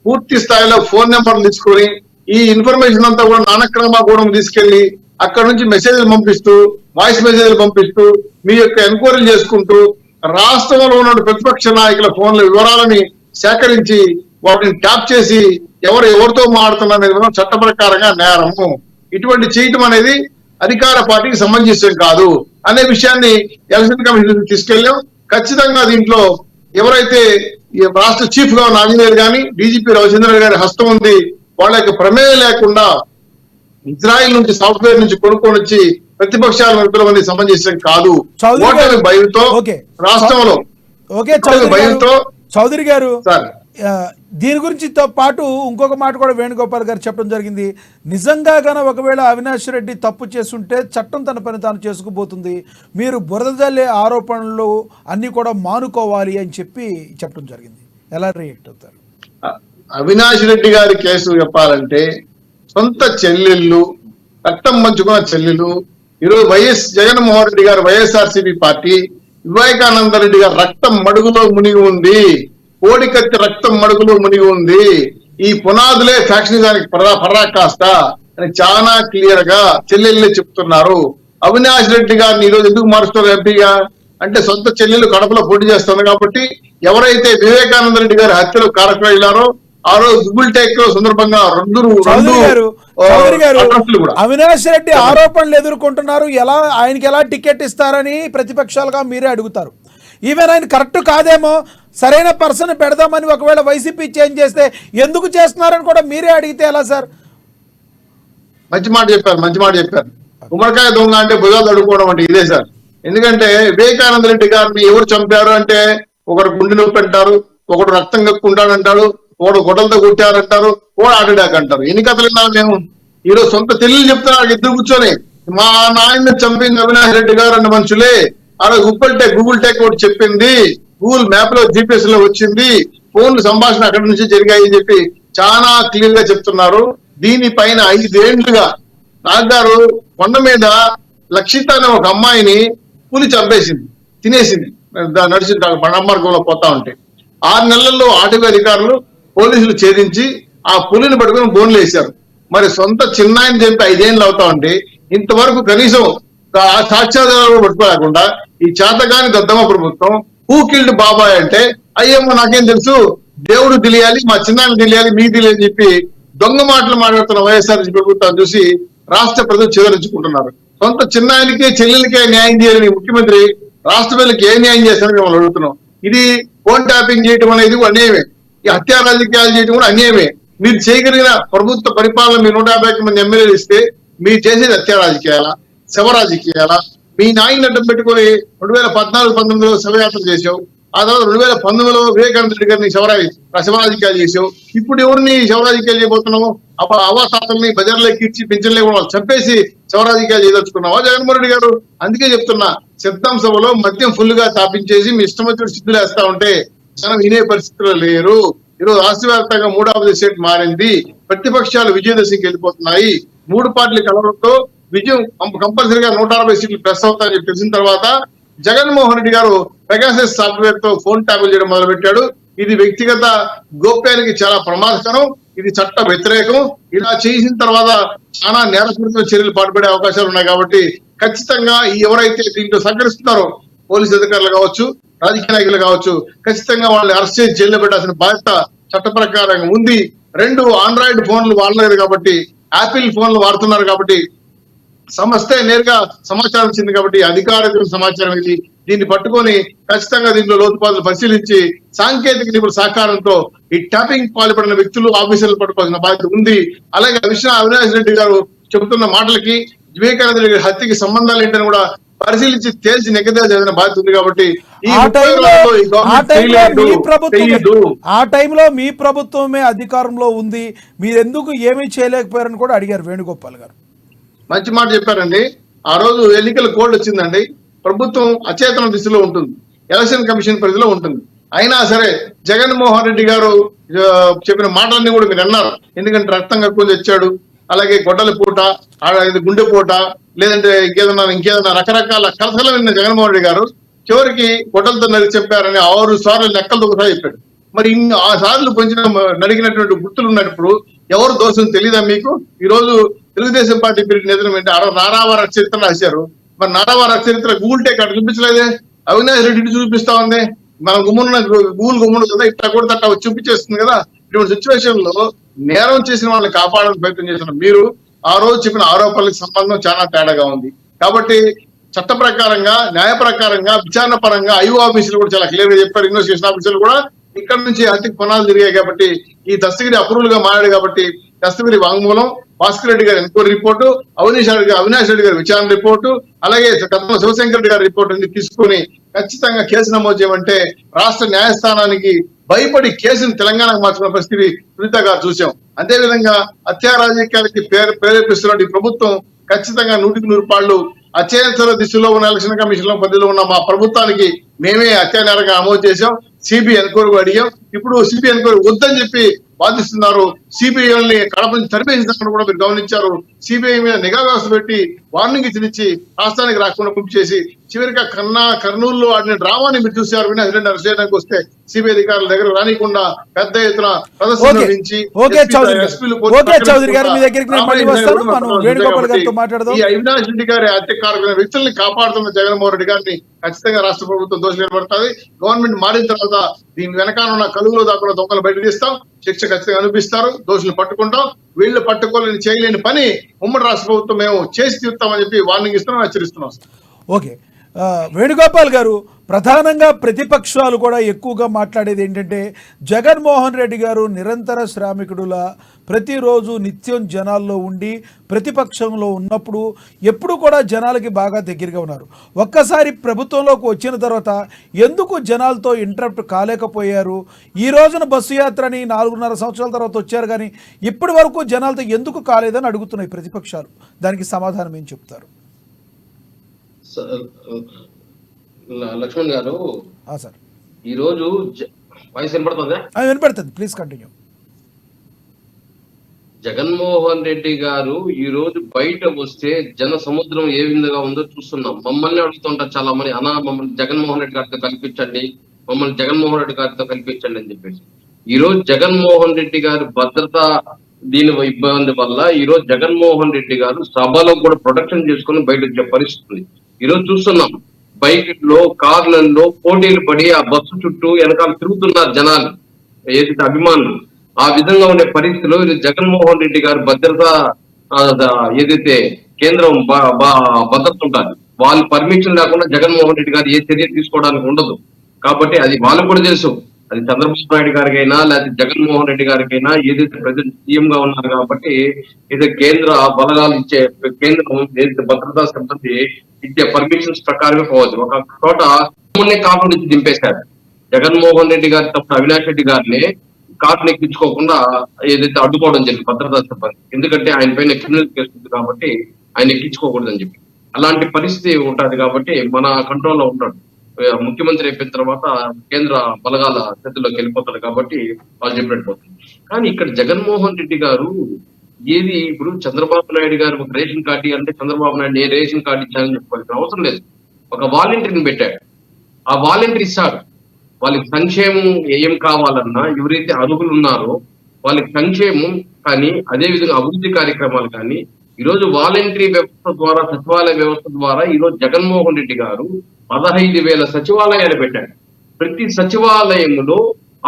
పూర్తి స్థాయిలో ఫోన్ నెంబర్లు తీసుకొని ఈ ఇన్ఫర్మేషన్ అంతా కూడా నానక్రమ గూడెం తీసుకెళ్లి అక్కడ నుంచి మెసేజ్లు పంపిస్తూ, వాయిస్ మెసేజ్లు పంపిస్తూ మీ యొక్క ఎంక్వైరీలు చేసుకుంటూ రాష్ట్రంలో ఉన్న ప్రతిపక్ష నాయకుల ఫోన్ల వివరాలని సేకరించి వాటిని ట్యాప్ చేసి ఎవరితో మాడుతున్నారు చట్ట ప్రకారంగా నేరము. ఇటువంటి చేయటం అనేది అధికార పార్టీకి సమంజసం కాదు అనే విషయాన్ని ఎలక్షన్ కమిషన్ తీసుకెళ్ళాం. ఖచ్చితంగా దీంట్లో ఎవరైతే రాష్ట్ర చీఫ్ గా ఉన్న ఆంజనేయులు గాని, డీజీపీ రవిచంద్ర గారి హస్తం ఉంది, వాళ్ళ యొక్క ప్రమేయం లేకుండా ఇజ్రాయిల్ నుంచి సాఫ్ట్వేర్ నుంచి కొనుక్కొని వచ్చి ప్రతిపక్షాల మంది సమంజసం కాదు. ఓటమి భయంతో రాష్ట్రంలో భయంతో చౌదరి గారు సార్ దీని గురించి పాటు ఇంకొక మాట కూడా వేణుగోపాల్ గారు చెప్పడం జరిగింది. నిజంగా గాన ఒకవేళ అవినాష్ రెడ్డి తప్పు చేస్తుంటే చట్టం తన పని తాను చేసుకుపోతుంది, మీరు బురద జల్లే ఆరోపణలు అన్ని కూడా మానుకోవాలి అని చెప్పడం జరిగింది. ఎలా రియాక్ట్ అవుతారు? అవినాష్ రెడ్డి గారి కేసు చెప్పాలంటే సొంత చెల్లెళ్ళు, రక్తం పంచుకున్న చెల్లెలు, ఈరోజు వైఎస్ జగన్మోహన్ రెడ్డి గారు వైఎస్ఆర్సీపీ పార్టీ, వివేకానంద రెడ్డి గారు రక్తం మడుగులో మునిగి ఉంది, కోడికత్తి రక్తం మడుగులో మునిగి ఉంది. ఈ పునాదులే ఫ్యాక్షనిజానికి పరాకాష్ట అని చాలా క్లియర్ గా చెల్లెళ్ళే చెప్తున్నారు. అవినాష్ రెడ్డి గారిని ఈరోజు ఎందుకు మారుస్తారు ఎంపీగా అంటే సొంత చెల్లెలు కడపలో పోటీ చేస్తుంది కాబట్టి ఎవరైతే వివేకానంద రెడ్డి గారి హత్యలో కారకులైనారో ఆ రోజు గుబుల్ టేక్ సందర్భంగా అవినాష్ రెడ్డి ఆరోపణలు ఎదుర్కొంటున్నారు. ఆయనకి ఎలా టికెట్ ఇస్తారని ప్రతిపక్షాలుగా మీరే అడుగుతారు. ఈవెన్ ఆయన కరెక్ట్ కాదేమో, సరైన పర్సన్ పెడదామని ఒకవేళ వైసీపీ చేంజ్ చేస్తే ఎందుకు చేస్తున్నారని కూడా మీరే అడిగితే ఎలా సార్? మంచి మాట చెప్పారు. గుమ్మడికాయ దొంగ అంటే భుజాలు అడుక్కోవడం అంటే ఇదే సార్. ఎందుకంటే వివేకానంద రెడ్డి గారిని ఎవరు చంపారు అంటే ఒకరు గుండె నొప్పి అంటారు, ఒకడు రక్తం కక్కుంటాడంటారు, ఒకడు గొడవలతో కొట్టారంటారు, ఒకడు హార్ట్ అటాక్ అంటారు. ఎన్ని కథలు విన్నాం మేము. ఈరోజు సొంత చెల్లెలు చెప్తున్నారు ఇద్దరు కూర్చొని, మా నాయన్ని చంపింది అవినాష్ రెడ్డి గారు అన్న మనుషులే. అలా గూగుల్ టెక్ ఒకటి చెప్పింది, గూగుల్ మ్యాప్ లో జీపీఎస్ లో వచ్చింది, ఫోన్లు సంభాషణ అక్కడి నుంచి జరిగాయి అని చెప్పి చాలా క్లియర్ గా చెప్తున్నారు. దీనిపైన 5 ఏళ్లుగా నాగారు కొండ మీద లక్షిత అనే ఒక అమ్మాయిని పులి చంపేసింది, తినేసింది, నడిచి బండమార్గంలో పోతా ఉంటే 6 నెలల్లో అటవీ అధికారులు పోలీసులు ఛేదించి ఆ పులిని పట్టుకుని బోన్లు వేశారు. మరి సొంత చిన్నాయని చెప్పి 5 ఏళ్ళు అవుతా ఉంటే ఇంతవరకు కనీసం సాక్ష్యాధారాలు పట్టుకోలేకుండా ఈ చేతగాని దద్దమ్మ ప్రభుత్వం హూ కిల్డ్ బాబాయ్ అంటే అయ్యేమో నాకేం తెలుసు, దేవుడు తెలియాలి, మా చిన్నాయని తెలియాలి, మీకు తెలియని చెప్పి దొంగ మాటలు మాట్లాడుతున్న వైఎస్ఆర్సీ ప్రభుత్వాన్ని చూసి రాష్ట్ర ప్రజలు చెదరించుకుంటున్నారు. సొంత చిన్నాయనికే చెల్లెలకే న్యాయం చేయాలని ముఖ్యమంత్రి రాష్ట్ర ప్రజలకు ఏ న్యాయం చేస్తారని మేము అడుగుతున్నాం. ఇది ఫోన్ ట్యాపింగ్ చేయడం అనేది అన్యాయమే, ఈ హత్యా రాజకీయాలు చేయడం కూడా అన్యాయమే. మీరు చేయగలిగిన ప్రభుత్వ పరిపాలన మీరు 150 మంది ఎమ్మెల్యేలు ఇస్తే మీరు చేసేది హత్యా రాజకీయాల, శవ రాజకీయాల. మీ నాయన్ని అడ్డం పెట్టుకుని 2014-19లో శవయాత్ర చేసావు, ఆ తర్వాత 2019లో వివేకానంద రెడ్డి గారిని శవరాజకీయాలు చేసావు. ఇప్పుడు ఎవరిని శవరాజకీయాలు చేయబోతున్నావు? అవాతాతల్ని బజార్లోకి ఇచ్చి పింఛన్ లేకుండా చంపేసి శవరాజకీయాలు చేయదలుచుకున్నావా జగన్మోహన్ రెడ్డి గారు? అందుకే చెప్తున్నా, సిద్ధం సభలో మద్యం ఫుల్ గా తాపించేసి మీ ఇష్టం వచ్చిన సిద్ధులు వేస్తా ఉంటే జనం వినే పరిస్థితుల్లో లేరు. ఈరోజు రాష్ట్ర వ్యాప్తంగా 3వ స్టేట్ మారింది, ప్రతిపక్షాలు విజయదశమికి వెళ్ళిపోతున్నాయి. 3 పార్టీల కలవడంతో విజయం కంపల్సరీగా 160 సీట్లు ప్రెస్ అవుతాయని తెలిసిన తర్వాత జగన్మోహన్ రెడ్డి గారు పెగాసస్ సాఫ్ట్వేర్ తో ఫోన్ ట్యాపింగ్ చేయడం మొదలు పెట్టాడు. ఇది వ్యక్తిగత గోప్యానికి చాలా ప్రమాదకరం, ఇది చట్ట వ్యతిరేకం. ఇలా చేసిన తర్వాత చాలా నేరపూరిత చర్యలు పాటుపడే అవకాశాలు ఉన్నాయి. కాబట్టి ఖచ్చితంగా ఎవరైతే దీంట్లో సహకరిస్తున్నారో పోలీసు అధికారులు కావచ్చు, రాజకీయ నాయకులు కావచ్చు, ఖచ్చితంగా వాళ్ళని అరెస్ట్ చేసి జైల్లో పెట్టాల్సిన బాధ్యత చట్ట ప్రకారంగా ఉంది. 2 ఆండ్రాయిడ్ ఫోన్లు వాడలేదు కాబట్టి, యాపిల్ ఫోన్లు వాడుతున్నారు కాబట్టి, సంస్థ నేరుగా సమాచారం ఇచ్చింది కాబట్టి అధికారిక సమాచారం ఇది. దీన్ని పట్టుకొని ఖచ్చితంగా దీంట్లో లోతుపాతులు పరిశీలించి సాంకేతిక నిపుణుల సహకారంతో ఈ ట్యాపింగ్ పాల్పడిన వ్యక్తులు, ఆఫీసర్లు పట్టుకోవాల్సిన బాధ్యత ఉంది. అలాగే అవినాష్ రెడ్డి గారు చెబుతున్న మాటలకి వివేకానంద రెడ్డి గారి హత్యకి సంబంధాలు ఏంటని కూడా పరిశీలించి తేల్చి నెగ్గదేసిన బాధ్యత ఉంది. కాబట్టి ఈ ఆ 30 టైంలో రోజుల్లో ఈ ఆ గవర్నమెంట్ టైంలో చేయలేదు, మీ ప్రభుత్వమే చెయ్యదు. ఆ టైంలో మీ ప్రభుత్వమే అధికారంలో ఉంది, మీరెందుకు ఏమీ చేయలేకపోయారని కూడా అడిగారు వేణుగోపాల్ గారు. మంచి మాట చెప్పారండి. ఆ రోజు ఎన్నికల కోడ్ వచ్చిందండి. ప్రభుత్వం అచేతన దిశలో ఉంటుంది, ఎలక్షన్ కమిషన్ పరిధిలో ఉంటుంది. అయినా సరే జగన్మోహన్ రెడ్డి గారు చెప్పిన మాటలన్నీ కూడా మీరు అన్నారు. ఎందుకంటే రక్తం కక్కువ తెచ్చాడు, అలాగే గొడ్డల పూట, ఇది గుండె పూట, లేదంటే ఇంకేదన్నా రకరకాల కలసలు విన్న జగన్మోహన్ రెడ్డి గారు చివరికి గొడ్డలతో నరికి చెప్పారని 6 సార్లు లెక్కలతో ఒకసారి చెప్పాడు. మరి ఇన్ని 6 సార్లు పొంచిన నడిగినటువంటి గుర్తులు ఉన్నప్పుడు ఎవరు దోషం తెలియదా మీకు? ఈ రోజు తెలుగుదేశం పార్టీ పీరియడ్ నిధనం ఏంటి? నారావార చరిత్ర రాశారు. మరి నారావార చరిత్ర గూగుల్ టేక్ అక్కడ చూపించలేదే, అవినాష్ రెడ్డి చూపిస్తా ఉంది. మన గుమ్మున్న గూగుల్ గుమ్మును కదా ఇట్లా కూడా తట్ట చూపించేస్తుంది కదా. ఇటువంటి సిచ్యువేషన్ లో నేరం చేసిన వాళ్ళని కాపాడాలని ప్రయత్నం చేసిన మీరు ఆ రోజు చెప్పిన ఆరోపణలకు సంబంధం చాలా తేడాగా ఉంది. కాబట్టి చట్ట ప్రకారంగా, న్యాయ ప్రకారంగా, విచారణ పరంగా ఐఓ ఆఫీసులు కూడా చాలా క్లియర్ గా చెప్పారు. ఇన్వెస్టిగేషన్ ఆఫీసులు కూడా ఇక్కడ నుంచి హత్యకు పునాదులు తిరిగాయి. కాబట్టి ఈ దస్తగిరి అప్రూవల్ గా మారాడు. కాబట్టి దస్తగిరి వాంగ్మూలం, భాస్కర్ రెడ్డి గారి ఎన్క్వైరీ రిపోర్టు, అవినాష్ రెడ్డి గారి విచారణ రిపోర్టు, అలాగే గతంలో శివశంకర్ రెడ్డి గారి రిపోర్టు అన్ని తీసుకుని ఖచ్చితంగా కేసు నమోదు చేయమంటే రాష్ట్ర న్యాయస్థానానికి భయపడి కేసును తెలంగాణకు మార్చుకున్న పరిస్థితి సునీత గారు చూసాం. అదేవిధంగా హత్యా రాజకీయాలకి ప్రేరేపిస్తున్న ఈ ప్రభుత్వం ఖచ్చితంగా 100% అత్యవసర దిశలో ఉన్న ఎలక్షన్ కమిషన్ లో పరిధిలో ఉన్న మా ప్రభుత్వానికి మేమే హత్యా నేరంగా నమోదు చేశాం. సిబిఐ ఎన్క్వైరీ అడిగాం. ఇప్పుడు సిబిఐ ఎన్క్వైరీ వద్దని చెప్పి వాదిస్తున్నారు. సిబిఐని కడప నుంచి తరిపేసిన కూడా మీరు గమనించారు. సిబిఐ మీద నిఘా వ్యవస్థ పెట్టి వార్నింగ్ ఇచ్చి రాష్ట్రానికి రాకుండా పంప్ చేసి చివరిగా కర్నూలులో ఆడిన డ్రామాని మీరు చూశారు. అరెస్ట్ చేయడానికి వస్తే సిబిఐ అధికారుల దగ్గర రానికుండా పెద్ద ఎత్తున ప్రదర్శన నుంచి ఈ అవినాష్ రెడ్డి గారి హత్యకారులైన వ్యక్తుల్ని కాపాడుతున్న జగన్మోహన్ రెడ్డి గారిని ఖచ్చితంగా రాష్ట్ర ప్రభుత్వం దోషి నిలబడుతుంది. గవర్నమెంట్ మారిన తర్వాత దీని వెనకాల ఉన్న కలుగులో దాకా దొంగలు బయట తీస్తాం, శిక్ష ఖచ్చితంగా అనిపిస్తారు, దోషులు పట్టుకుంటాం. వీళ్ళు పట్టుకోలేని చేయలేని పని ఉమ్మడి రాష్ట్ర ప్రభుత్వం మేము చేసి తీరుతామని చెప్పి వార్నింగ్ ఇస్తున్నాం, హెచ్చరిస్తున్నాం. ఓకే, వేణుగోపాల్ గారు, ప్రధానంగా ప్రతిపక్షాలు కూడా ఎక్కువగా మాట్లాడేది ఏంటంటే జగన్మోహన్ రెడ్డి గారు నిరంతర శ్రామికుడులా ప్రతిరోజు నిత్యం జనాల్లో ఉండి ప్రతిపక్షంలో ఉన్నప్పుడు ఎప్పుడు కూడా జనాలకి బాగా దగ్గరగా ఉన్నారు. ఒక్కసారి ప్రభుత్వంలోకి వచ్చిన తర్వాత ఎందుకు జనాలతో ఇంటరప్ట్ కాలేకపోయారు? ఈ రోజున బస్సు యాత్రని 4.5 సంవత్సరాల తర్వాత వచ్చారు, కానీ ఇప్పటి వరకు జనాలతో ఎందుకు కాలేదని అడుగుతున్నాయి ప్రతిపక్షాలు. దానికి సమాధానం ఏం చెప్తారు? లక్ష్మణ్ గారు, సార్, ఈ రోజు వాయిస్ వినపడుతుందా? వినపడుతుంది, ప్లీజ్ కంటిన్యూ. జగన్మోహన్ రెడ్డి గారు ఈ రోజు బయట వస్తే జన సముద్రం ఏ విధంగా ఉందో చూస్తున్నాం. మమ్మల్ని అడుగుతుంటారు చాలా మంది, మమ్మల్ని జగన్మోహన్ రెడ్డి గారితో కల్పించండి, మమ్మల్ని జగన్మోహన్ రెడ్డి గారితో కల్పించండి అని చెప్పేసి. ఈ రోజు జగన్మోహన్ రెడ్డి గారు భద్రత దీని ఇబ్బంది వల్ల ఈ రోజు జగన్మోహన్ రెడ్డి గారు సభలో కూడా ప్రొటెక్షన్ చేసుకుని బయట వచ్చే పరిస్థితి ఈ రోజు చూస్తున్నాం. బైక్లో, కార్లలో పోటీలు పడి ఆ బస్సు చుట్టూ వెనకాల తిరుగుతున్నారు జనాలు, ఏదైతే అభిమానులు. ఆ విధంగా ఉండే పరిస్థితిలో జగన్మోహన్ రెడ్డి గారు భద్రత ఏదైతే కేంద్రం భద్రత ఉంటుంది, వాళ్ళు పర్మిషన్ లేకుండా జగన్మోహన్ రెడ్డి గారు ఏ చర్య తీసుకోవడానికి ఉండదు. కాబట్టి అది వాళ్ళు కూడా తెలుసు. అది చంద్రబాబు నాయుడు గారికైనా లేకపోతే జగన్మోహన్ రెడ్డి గారికైనా ఏదైతే ప్రజెంట్ సీఎం గా ఉన్నారు కాబట్టి ఏదైతే కేంద్ర బలగాలు ఇచ్చే కేంద్రం ఏదైతే భద్రతా సిబ్బంది ఇచ్చే పర్మిషన్స్ ప్రకారమే పోవచ్చు. ఒక చోట కాపు నుంచి దింపేశారు జగన్మోహన్ రెడ్డి గారి తప్పుడు అవినాష్ రెడ్డి గారిని కారుని ఎక్కించుకోకుండా ఏదైతే అడ్డుకోవడం జరిగింది భద్రతా సిబ్బంది. ఎందుకంటే ఆయన పైన క్రిమినల్ కేసు ఉంది కాబట్టి ఆయన ఎక్కించుకోకూడదని చెప్పి. అలాంటి పరిస్థితి ఉంటది కాబట్టి మన కంట్రోల్లో ఉంటాడు. ముఖ్యమంత్రి అయిపోయిన తర్వాత కేంద్ర బలగాల చేతుల్లోకి వెళ్ళిపోతాడు కాబట్టి వాళ్ళు చెప్పినట్టు పోతుంది. కానీ ఇక్కడ జగన్మోహన్ రెడ్డి గారు ఏది ఇప్పుడు చంద్రబాబు నాయుడు గారు ఒక రేషన్ కార్డు అంటే చంద్రబాబు నాయుడు ఏ రేషన్ కార్డు ఇచ్చారని చెప్పుకోవాల్సిన అవసరం లేదు. ఒక వాలంటీర్ని పెట్టాడు, ఆ వాలంటీర్ ఇస్తాడు. వాళ్ళకి సంక్షేమం ఏం కావాలన్నా ఎవరైతే అర్హులు ఉన్నారో వాళ్ళకి సంక్షేమం కానీ అదేవిధంగా అభివృద్ధి కార్యక్రమాలు కానీ ఈరోజు వాలంటరీ వ్యవస్థ ద్వారా, సచివాలయ వ్యవస్థ ద్వారా ఈరోజు జగన్మోహన్ రెడ్డి గారు 15,000 సచివాలయాలు పెట్టాడు. ప్రతి సచివాలయంలో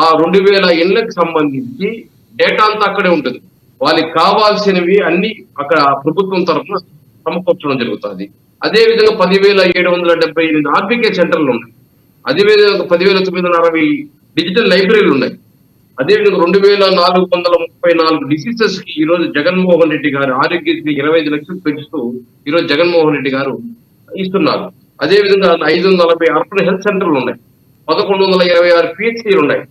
ఆ 2,000 ఇళ్లకు సంబంధించి డేటా అంతా అక్కడే ఉంటుంది. వాళ్ళకి కావాల్సినవి అన్ని అక్కడ ప్రభుత్వం తరఫున సమకూర్చడం జరుగుతుంది. అదేవిధంగా 10,778 ఆర్బీకే సెంటర్లు ఉన్నాయి. అదేవిధంగా 10,960 డిజిటల్ లైబ్రరీలు ఉన్నాయి. అదేవిధంగా 2434 డిసీజెస్ కి ఈ రోజు జగన్మోహన్ రెడ్డి గారు ఆరోగ్యశ్రీ 25 లక్షలు పెంచుతూ ఈ రోజు జగన్మోహన్ రెడ్డి గారు ఇస్తున్నారు. అదేవిధంగా 540 అర్బన్ హెల్త్ సెంటర్లు ఉన్నాయి, 1126 పిహెచ్సీలు ఉన్నాయి,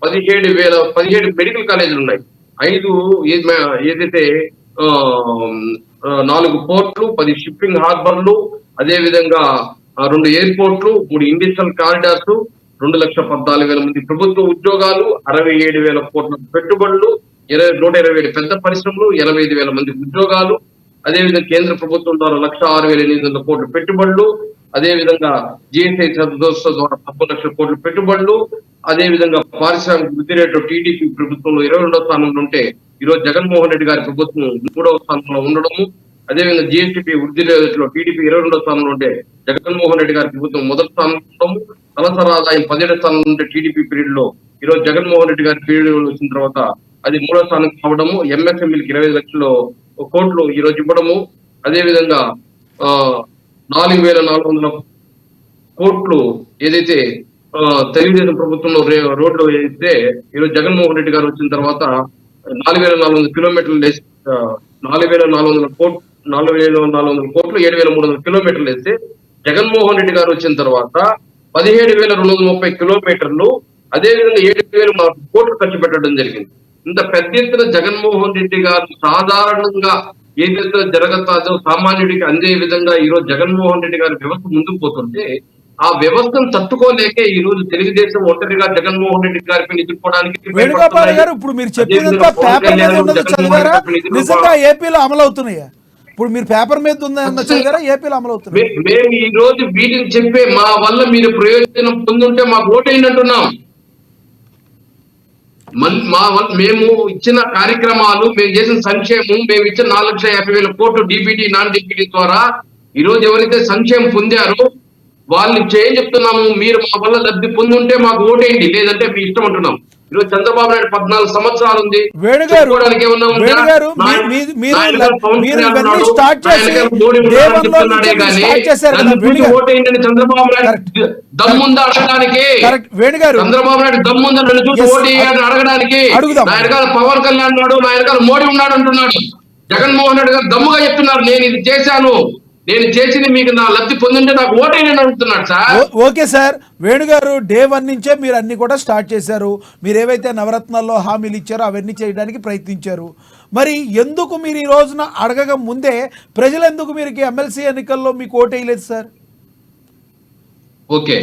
17 మెడికల్ కాలేజీలు ఉన్నాయి, 5 ఏదైతే 4 పోర్ట్లు, 10 షిప్పింగ్ హార్బర్లు, అదేవిధంగా 2 ఎయిర్పోర్ట్లు, 3 ఇండస్ట్రియల్ కారిడార్స్, 2,14,000 మంది ప్రభుత్వ ఉద్యోగాలు, 67,000 కోట్ల పెట్టుబడులు, 127 పెద్ద పరిశ్రమలు, 85,000 మంది ఉద్యోగాలు, అదేవిధంగా కేంద్ర ప్రభుత్వం ద్వారా 106,800 కోట్ల పెట్టుబడులు, అదేవిధంగా జిఎస్ఐ సంస్థ ద్వారా 10 లక్షల కోట్ల పెట్టుబడులు, అదేవిధంగా పారిశ్రామిక వృద్ధి రేటు టీడీపీ ప్రభుత్వంలో 22వ స్థానంలో ఉంటే ఈరోజు జగన్మోహన్ రెడ్డి గారి ప్రభుత్వం 3వ స్థానంలో ఉండడము, అదేవిధంగా జిఎస్టీపీ వృద్ధి రేటులో టీడీపీ 22వ స్థానంలో ఉంటే జగన్మోహన్ రెడ్డి గారి ప్రభుత్వం మొదటి స్థానంలో ఉండడము, తలసరి ఆదాయం 17వ స్థానంలో ఉంటే టీడీపీ పీరియడ్ లో ఈరోజు జగన్మోహన్ రెడ్డి గారి పీరియడ్ వచ్చిన తర్వాత అది 3వ స్థానం కావడము, ఎంఎస్ఎంఈలకు 25 లక్షల కోట్లు ఈ రోజు ఇవ్వడము, అదేవిధంగా 4,400 కోట్లు ఏదైతే తెలుగుదేశం ప్రభుత్వంలో రోడ్లు వేస్తే ఈరోజు జగన్మోహన్ రెడ్డి గారు వచ్చిన తర్వాత 4,400 కిలోమీటర్లు 4,400 కోట్లు 7,300 కిలోమీటర్లు వేస్తే జగన్మోహన్ రెడ్డి గారు వచ్చిన తర్వాత 17,230 కిలోమీటర్లు, అదేవిధంగా 7,000 కోట్లు ఖర్చు పెట్టడం జరిగింది. ఇంత పెద్ద ఎత్తున జగన్మోహన్ రెడ్డి గారు సాధారణంగా ఏదైతే జరగతాదో సామాన్యుడికి అందే విధంగా ఈ రోజు జగన్మోహన్ రెడ్డి గారి వ్యవస్థ ముందుకు పోతుంటే ఆ వ్యవస్థను తట్టుకోలేకే ఈ రోజు తెలుగుదేశం ఒంటరిగా జగన్మోహన్ రెడ్డి గారిపై ఎదుర్కోవడానికి వేణుగోపాల్ గారు ఇప్పుడు మీరు చెప్పినంత పేపర్ మీద ఉన్నది చదివారా, నిజంగా ఏపీలో అమలు అవుతున్నాయా? ఇప్పుడు మీరు పేపర్ మీద ఉందా చదివారా, ఏపీలో అమలు అవుతున్నాయి? మేము ఈ రోజు వీటిని చెప్పే మా వల్ల మీరు ప్రయోజనం పొందుంటే మాకు ఓటైనట్టున్నాం. మేము ఇచ్చిన కార్యక్రమాలు, మేము చేసిన సంక్షేమం, మేము ఇచ్చిన 4,50,000 కోట్లు డిబిటీ నాన్ డిబిటీ ద్వారా ఈ రోజు ఎవరైతే సంక్షేమం పొందారో వాళ్ళు ఏం చెప్తున్నాము, మీరు మా వల్ల లబ్ధి పొందుంటే మాకు ఓటేయండి, లేదంటే మీ ఇష్టం అంటున్నాం. ఈరోజు చంద్రబాబు నాయుడు 14 సంవత్సరాలు ఉంది. ఓటేయండి చంద్రబాబు నాయుడు దమ్ముందా అడగడానికి, చంద్రబాబు నాయుడు దమ్ముందా నన్ను చూసి ఓటేయాలని అడగడానికి. నా వెనకాల పవన్ కళ్యాణ్ ఉన్నాడు, నా వెనకాల మోడీ ఉన్నాడు అంటున్నాడు. జగన్మోహన్ రెడ్డి గారు దమ్ముగా చెప్తున్నారు, నేను ఇది చేశాను, నేను చేసింది మీకు నా లబ్ధి పొందుంటే నాకు ఓటైనా అడుగుతున్నాడు సార్. ఓకే సార్, వేణుగారు డే 1 నుంచే మీరు అన్ని కూడా స్టార్ట్ చేశారు. మీరు ఏవైతే నవరత్నాల్లో హామీలు ఇచ్చారో అవన్నీ చేయడానికి ప్రయత్నించారు. మరి ఎందుకు మీరు ఈ రోజున అడగక ముందే ప్రజలు ఎందుకు మీరు ఎమ్మెల్సీ ఎన్నికల్లో మీకు ఓటేయలేదు సార్? ఓకే,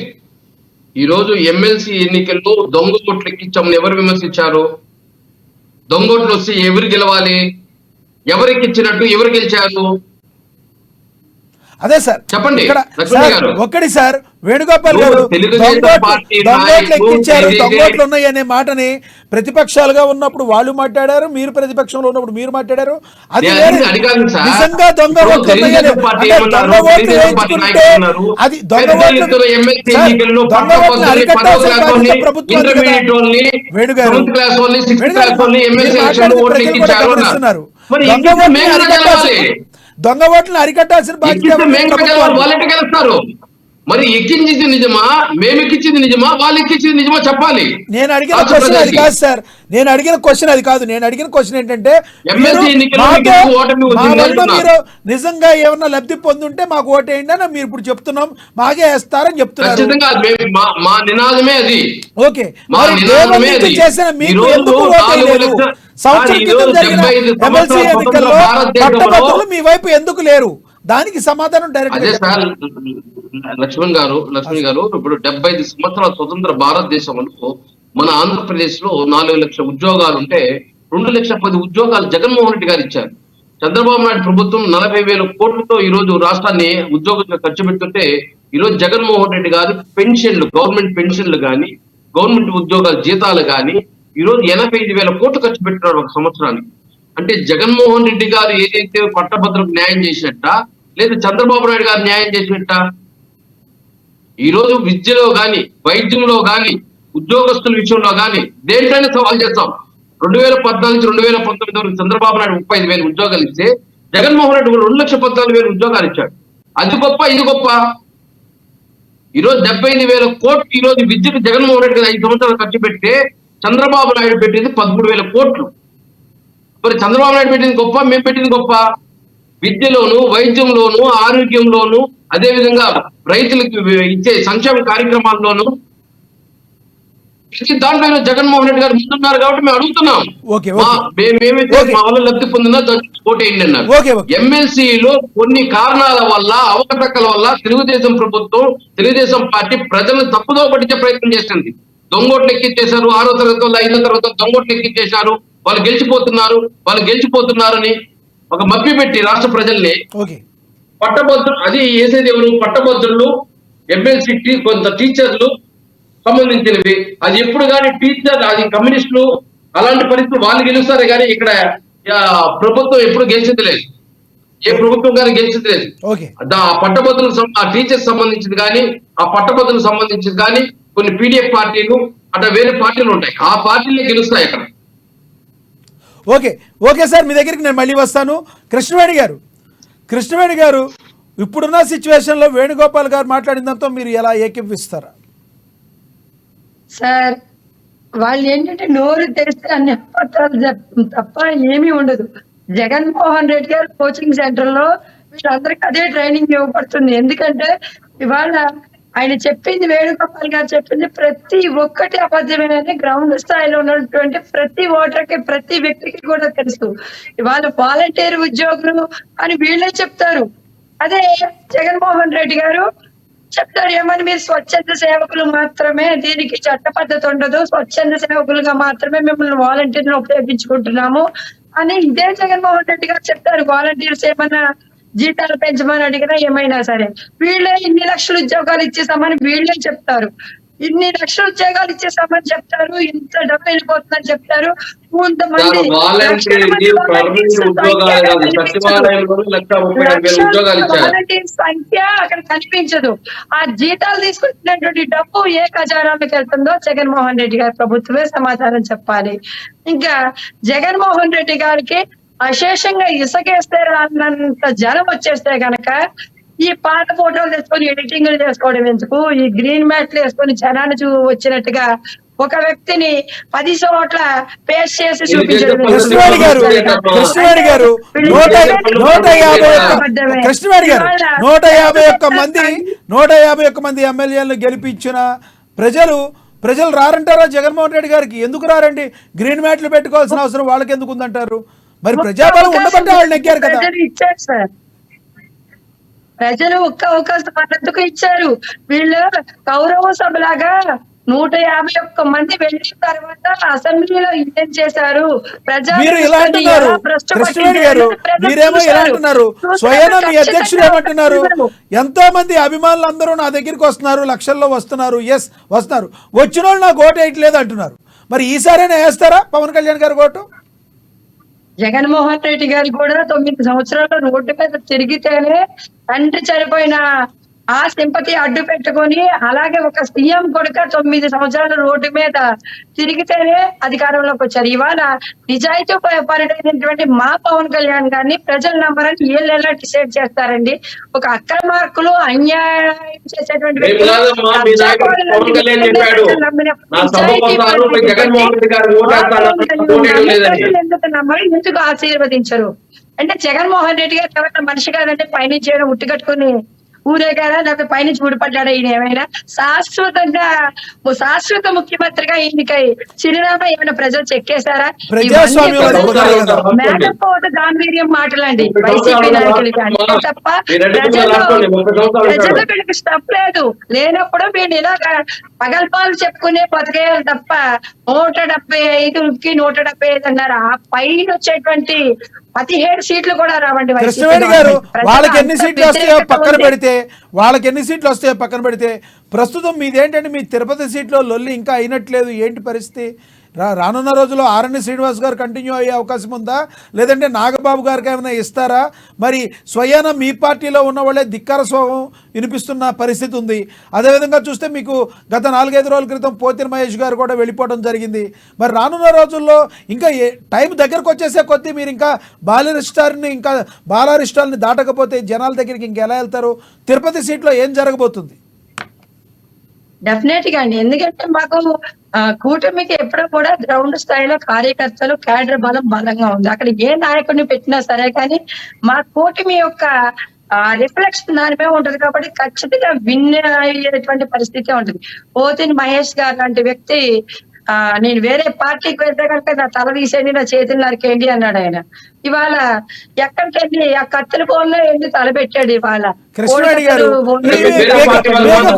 ఈ రోజు ఎమ్మెల్సీ ఎన్నికల్లో దొంగ ఓట్లు ఎక్కించామని ఎవరు విమర్శించారు? దొంగ ఓట్లు వస్తే ఎవరు గెలవాలి? ఎవరికి ఇచ్చినట్టు ఎవరు గెలిచారు? అదే సార్ చెప్పండి. ఒక్కడి సార్, వేణుగోపాల్ గారు దొంగోట్లు ఎక్కించారు, దొంగోట్లు ఉన్నాయి అనే మాటని ప్రతిపక్షాలుగా ఉన్నప్పుడు వాళ్ళు మాట్లాడారు, మీరు ప్రతిపక్షంలో ఉన్నప్పుడు మీరు మాట్లాడారు. అది నిజంగా దొంగ ఓట్లు దొంగ ఓట్లు వేయించుకుంటే అది దొంగ ఓట్లను అరికట్టాల్సిన బాధ్యత ప్రభుత్వం. వేణుగారు దొంగ ఓట్లను అరికట్టాల్సిన బాధ్యత. మరి ఎక్కించింది నిజమా, మేము ఎక్కించింది నిజమా, వాళ్ళు ఎక్కించింది నిజమా చెప్పాలి. నేను అడిగిన క్వశ్చన్ అది కాదు సార్, నేను అడిగిన క్వశ్చన్ అది కాదు. నేను అడిగిన క్వశ్చన్ ఏంటంటే మీరు నిజంగా ఏమన్నా లబ్ధి పొందుంటే మాకు ఓటేయండి అని మీరు ఇప్పుడు చెప్తున్నాం, మాకే వేస్తారని చెప్తున్నారు. మా నినాదమే అది. ఓకే, చేసిన మీకు ఎందుకు ఓటేయలేదు? సంవత్సరం క్రితం జరిగిన ఎమ్మెల్సీ ఎన్నికల్లో పట్టభద్రులు మీ వైపు ఎందుకు లేరు? దానికి సమాధానం డైరెక్ట్. అదే సార్ లక్ష్మణ్ గారు ఇప్పుడు 75 సంవత్సరాల స్వతంత్ర భారతదేశంలో మన ఆంధ్రప్రదేశ్ లో 4 లక్షల ఉద్యోగాలు ఉంటే 2,10,000 ఉద్యోగాలు జగన్మోహన్ రెడ్డి గారు ఇచ్చారు. చంద్రబాబు నాయుడు ప్రభుత్వం 40,000 కోట్లతో ఈ రోజు రాష్ట్రాన్ని ఉద్యోగులకు ఖర్చు పెడుతుంటే ఈ రోజు జగన్మోహన్ రెడ్డి గారు పెన్షన్లు, గవర్నమెంట్ పెన్షన్లు గాని, గవర్నమెంట్ ఉద్యోగాల జీతాలు గాని ఈ రోజు 85,000 కోట్లు ఖర్చు పెట్టినారు ఒక సంవత్సరానికి. అంటే జగన్మోహన్ రెడ్డి గారు ఏదైతే పట్టభద్రులకు న్యాయం చేసినట్ట, లేదా చంద్రబాబు నాయుడు గారు న్యాయం చేసినట్ట? ఈ రోజు విద్యలో గాని, వైద్యంలో గాని, ఉద్యోగస్తుల విషయంలో గాని దేంట్లోనే సవాల్ చేస్తాం. 2014 నుంచి 2019 వరకు చంద్రబాబు నాయుడు 35,000 ఉద్యోగాలు ఇస్తే జగన్మోహన్ రెడ్డి 2,14,000 ఉద్యోగాలు ఇచ్చాడు. అది గొప్ప, ఇది గొప్ప? ఈ రోజు 75,000 కోట్లు ఈ రోజు విద్యకు జగన్మోహన్ రెడ్డి గారు 5 సంవత్సరాలు ఖర్చు పెడితే చంద్రబాబు నాయుడు పెట్టింది 13,000 కోట్లు. మరి చంద్రబాబు నాయుడు పెట్టింది గొప్ప, మేము పెట్టింది గొప్ప? విద్యలోను, వైద్యంలోను, ఆరోగ్యంలోను, అదే విధంగా రైతులకు ఇచ్చే సంక్షేమ కార్యక్రమాల్లోనూ దాంట్లో జగన్మోహన్ రెడ్డి గారు ముందున్నారు కాబట్టి మేము అడుగుతున్నాం. ఓకే, మేమేమైతే మా వల్ల లబ్ధి పొందినా ఓటేయండి అన్నారు. ఎమ్మెల్సీలో కొన్ని కారణాల వల్ల, అవకతవకల వల్ల తెలుగుదేశం ప్రభుత్వం, తెలుగుదేశం పార్టీ ప్రజలను తప్పుదో పట్టించే ప్రయత్నం చేస్తుంది. దొంగోట్లు ఎక్కిచ్చేశారు, 6వ తరగతి వల్ల 5వ తరగతి దొంగోట్లు ఎక్కిచ్చేశారు, వాళ్ళు గెలిచిపోతున్నారని ఒక మభ్య పెట్టి రాష్ట్ర ప్రజల్ని పట్టభద్రులు, అది వేసేది ఎవరు? పట్టభద్రులు, ఎమ్మెల్సీ, కొంత టీచర్లు సంబంధించినవి. అది ఎప్పుడు కానీ టీచర్, అది కమ్యూనిస్టులు, అలాంటి పరిస్థితులు వాళ్ళు గెలుస్తారే కానీ ఇక్కడ ప్రభుత్వం ఎప్పుడు గెలిచింది లేదు, ఏ ప్రభుత్వం కానీ గెలిచింది లేదు. ఆ పట్టభద్రులకు, ఆ టీచర్స్ సంబంధించింది కానీ, ఆ పట్టభద్రులకు సంబంధించింది కానీ కొన్ని పీడిఎఫ్ పార్టీలు అట్లా వేరే పార్టీలు ఉంటాయి, ఆ పార్టీలే గెలుస్తాయి అక్కడ. ఓకే సార్, మీ దగ్గరికి నేను మళ్ళీ వస్తాను. కృష్ణవేణి గారు ఇప్పుడున్న సిచ్యువేషన్ లో వేణుగోపాల్ గారు మాట్లాడినంత మీరు ఎలా ఏకీపిస్తారా? సార్, వాళ్ళు ఏంటంటే నోరు తెరిస్తే అన్ని అబద్ధాలు తప్ప ఏమీ ఉండదు. జగన్మోహన్ రెడ్డి గారు కోచింగ్ సెంటర్ లో వీళ్ళందరికీ అదే ట్రైనింగ్ ఇవ్వబడుతుంది. ఎందుకంటే ఇవాళ ఆయన చెప్పింది, వేణుగోపాల్ గారు చెప్పింది ప్రతి ఒక్కటి అబద్ధమేనని గ్రౌండ్ స్థాయిలో ఉన్నటువంటి ప్రతి ఓటర్కి, ప్రతి వ్యక్తికి కూడా తెలుసు. ఇవాళ వాలంటీర్ ఉద్యోగులు అని వీళ్ళే చెప్తారు. అదే జగన్మోహన్ రెడ్డి గారు చెప్తారు ఏమని, మీరు స్వచ్ఛంద సేవకులు మాత్రమే, దీనికి చట్ట పద్ధతి ఉండదు, స్వచ్ఛంద సేవకులుగా మాత్రమే మిమ్మల్ని వాలంటీర్లు ఉపయోగించుకుంటున్నాము అని ఇదే జగన్మోహన్ రెడ్డి గారు చెప్తారు. వాలంటీర్స్ ఏమన్నా జీతాలు పెంచమని అడిగినా ఏమైనా సరే వీళ్ళే ఇన్ని లక్షల ఉద్యోగాలు ఇచ్చేసామని వీళ్ళే చెప్తారు, ఇన్ని లక్షల ఉద్యోగాలు ఇచ్చేసామని చెప్తారు, ఇంత డబ్బు వెళ్ళిపోతుందని చెప్తారు. కొంతమంది వాలంటీర్ సంఖ్య అక్కడ కనిపించదు. ఆ జీతాలు తీసుకుంటున్నటువంటి డబ్బు ఏ ఖజానాలకు వెళ్తుందో జగన్మోహన్ రెడ్డి గారి ప్రభుత్వమే సమాధానం చెప్పాలి. ఇంకా జగన్మోహన్ రెడ్డి గారికి అశేషంగా ఇసుకేస్తే రానంత జనం వచ్చేస్తే గనక ఈ పాత ఫోటోలు తెచ్చుకొని ఎడిటింగ్లు చేసుకోవడం ఎందుకు? ఈ గ్రీన్ మ్యాట్లు వేసుకొని జనాన్ని వచ్చినట్టుగా ఒక వ్యక్తిని 10 చోట్ల పేస్ట్ చేసి చూపించడం. కృష్ణవేణి గారు 151 మంది ఎమ్మెల్యేలను గెలిపించిన ప్రజలు రారంటారా జగన్మోహన్ రెడ్డి గారికి? ఎందుకు రారండి? గ్రీన్ మ్యాట్లు పెట్టుకోవాల్సిన అవసరం వాళ్ళకి ఎందుకు ఉందంటారు? మరి ప్రజాబలం ఉండబట్టే వాళ్ళు నెగ్గారు కదా. ఇచ్చారు సార్, ప్రజలు ఒక్క అవకాశం మద్దతుకు ఇచ్చారు. వీళ్ళు కౌరవ సభలాగా 151 మంది వెళ్ళిన తర్వాత అసెంబ్లీలో ఏం చేశారు? మీరు ఇలా అంటున్నారు కృష్ణవేణి గారు, మీరేమో ఇలా అంటున్నారు. స్వయంగా మీ అధ్యక్షులు ఏమంటున్నారు? ఎంతో మంది అభిమానులు అందరూ నా దగ్గరికి వస్తున్నారు, లక్షల్లో వస్తున్నారు. వస్తున్నారు, వచ్చిన వాళ్ళు నాకు ఓటు వేయట్లేదు అంటున్నారు. మరి ఈసారైనా వేస్తారా పవన్ కళ్యాణ్ గారు ఓటు? జగన్మోహన్ రెడ్డి గారు కూడా 9 సంవత్సరాల రోడ్డు మీద తిరిగితేనే తండ్రి చనిపోయిన ఆ సింపతి అడ్డు పెట్టుకొని, అలాగే ఒక సీఎం కొడుక 9 సంవత్సరాల రోడ్డు మీద తిరిగితేనే అధికారంలోకి వచ్చారు. ఇవాళ నిజాయితీ పరుడైనటువంటి మా పవన్ కళ్యాణ్ గారిని ప్రజలు నమ్మరని వీళ్ళు ఎలా డిసైడ్ చేస్తారండి? ఒక అక్రమార్కులు, అన్యాయం చేసేటువంటి ఎందుకు నమ్మరు, ఎందుకు ఆశీర్వదించరు? అంటే జగన్మోహన్ రెడ్డి గారు ఎవరైనా మనిషి కాదంటే పైనుంచి ఏమైనా ఉట్టి కట్టుకుని ఊరేగారా, లేకపోతే పైనుంచి ఊడిపడ్డాడా? ఈయన ఏమైనా శాశ్వత ముఖ్యమంత్రిగా ఈయనకై చిరునామా ఏమైనా ప్రజలు చెక్కేశారా? మేకపోత గాంభీర్యం మాటలండి వైసీపీ నాయకులు కానీ తప్ప ప్రజల్లో వీళ్ళకి స్టఫ్ లేదు. లేనప్పుడు వీళ్ళు ఇలా పగల్పాలు చెప్పుకునే బతికేయాలి తప్ప 175కి 175 అన్నారు. ఆ పైన వచ్చేటువంటి 17 సీట్లు కూడా రావండి. కృష్ణవేణి గారు, వాళ్ళకి ఎన్ని సీట్లు వస్తాయో పక్కన పెడితే ప్రస్తుతం మీదేంటంటే మీ తిరుపతి సీట్లో లొల్లి ఇంకా అయినట్లేదు. ఏంటి పరిస్థితి? రానున్న రోజుల్లో ఆరణి శ్రీనివాస్ గారు కంటిన్యూ అయ్యే అవకాశం ఉందా, లేదంటే నాగబాబు గారికి ఏమైనా ఇస్తారా? మరి స్వయాన మీ పార్టీలో ఉన్న వాళ్ళే ధిక్కార స్వభావం వినిపిస్తున్న పరిస్థితి ఉంది. అదేవిధంగా చూస్తే మీకు గత 4-5 రోజుల క్రితం పోతిరి మహేష్ గారు కూడా వెళ్ళిపోవడం జరిగింది. మరి రానున్న రోజుల్లో ఇంకా టైం దగ్గరకు వచ్చేసే కొద్దీ మీరు ఇంకా బాలారిష్టాలని దాటకపోతే జనాల దగ్గరికి ఇంకెలా వెళ్తారు? తిరుపతి సీట్లో ఏం జరగబోతుంది? డెఫినెట్ గా అండి, ఎందుకంటే మాకు కూటమికి ఎప్పుడూ కూడా గ్రౌండ్ స్థాయిలో కార్యకర్తలు క్యాడర్ బలంగా ఉంది. అక్కడ ఏ నాయకుడిని పెట్టినా సరే కానీ మా కూటమి యొక్క రిఫ్లెక్షన్ దాని మీద ఉంటది కాబట్టి ఖచ్చితంగా విన్ అయ్యేటువంటి పరిస్థితి ఉంటుంది. పోతిని మహేష్ గారు లాంటి వ్యక్తి నేను వేరే పార్టీకి వెళ్తే కనుక నా తల తీసేయండి, నా చేతులు నరికేయండి అన్నాడు ఆయన. ఇవాళ ఎక్కడికి వెళ్ళి ఆ కత్తుల ఫోన్లో వెళ్ళి తలపెట్టాడు. ఇవాళ కృష్ణవేణి గారు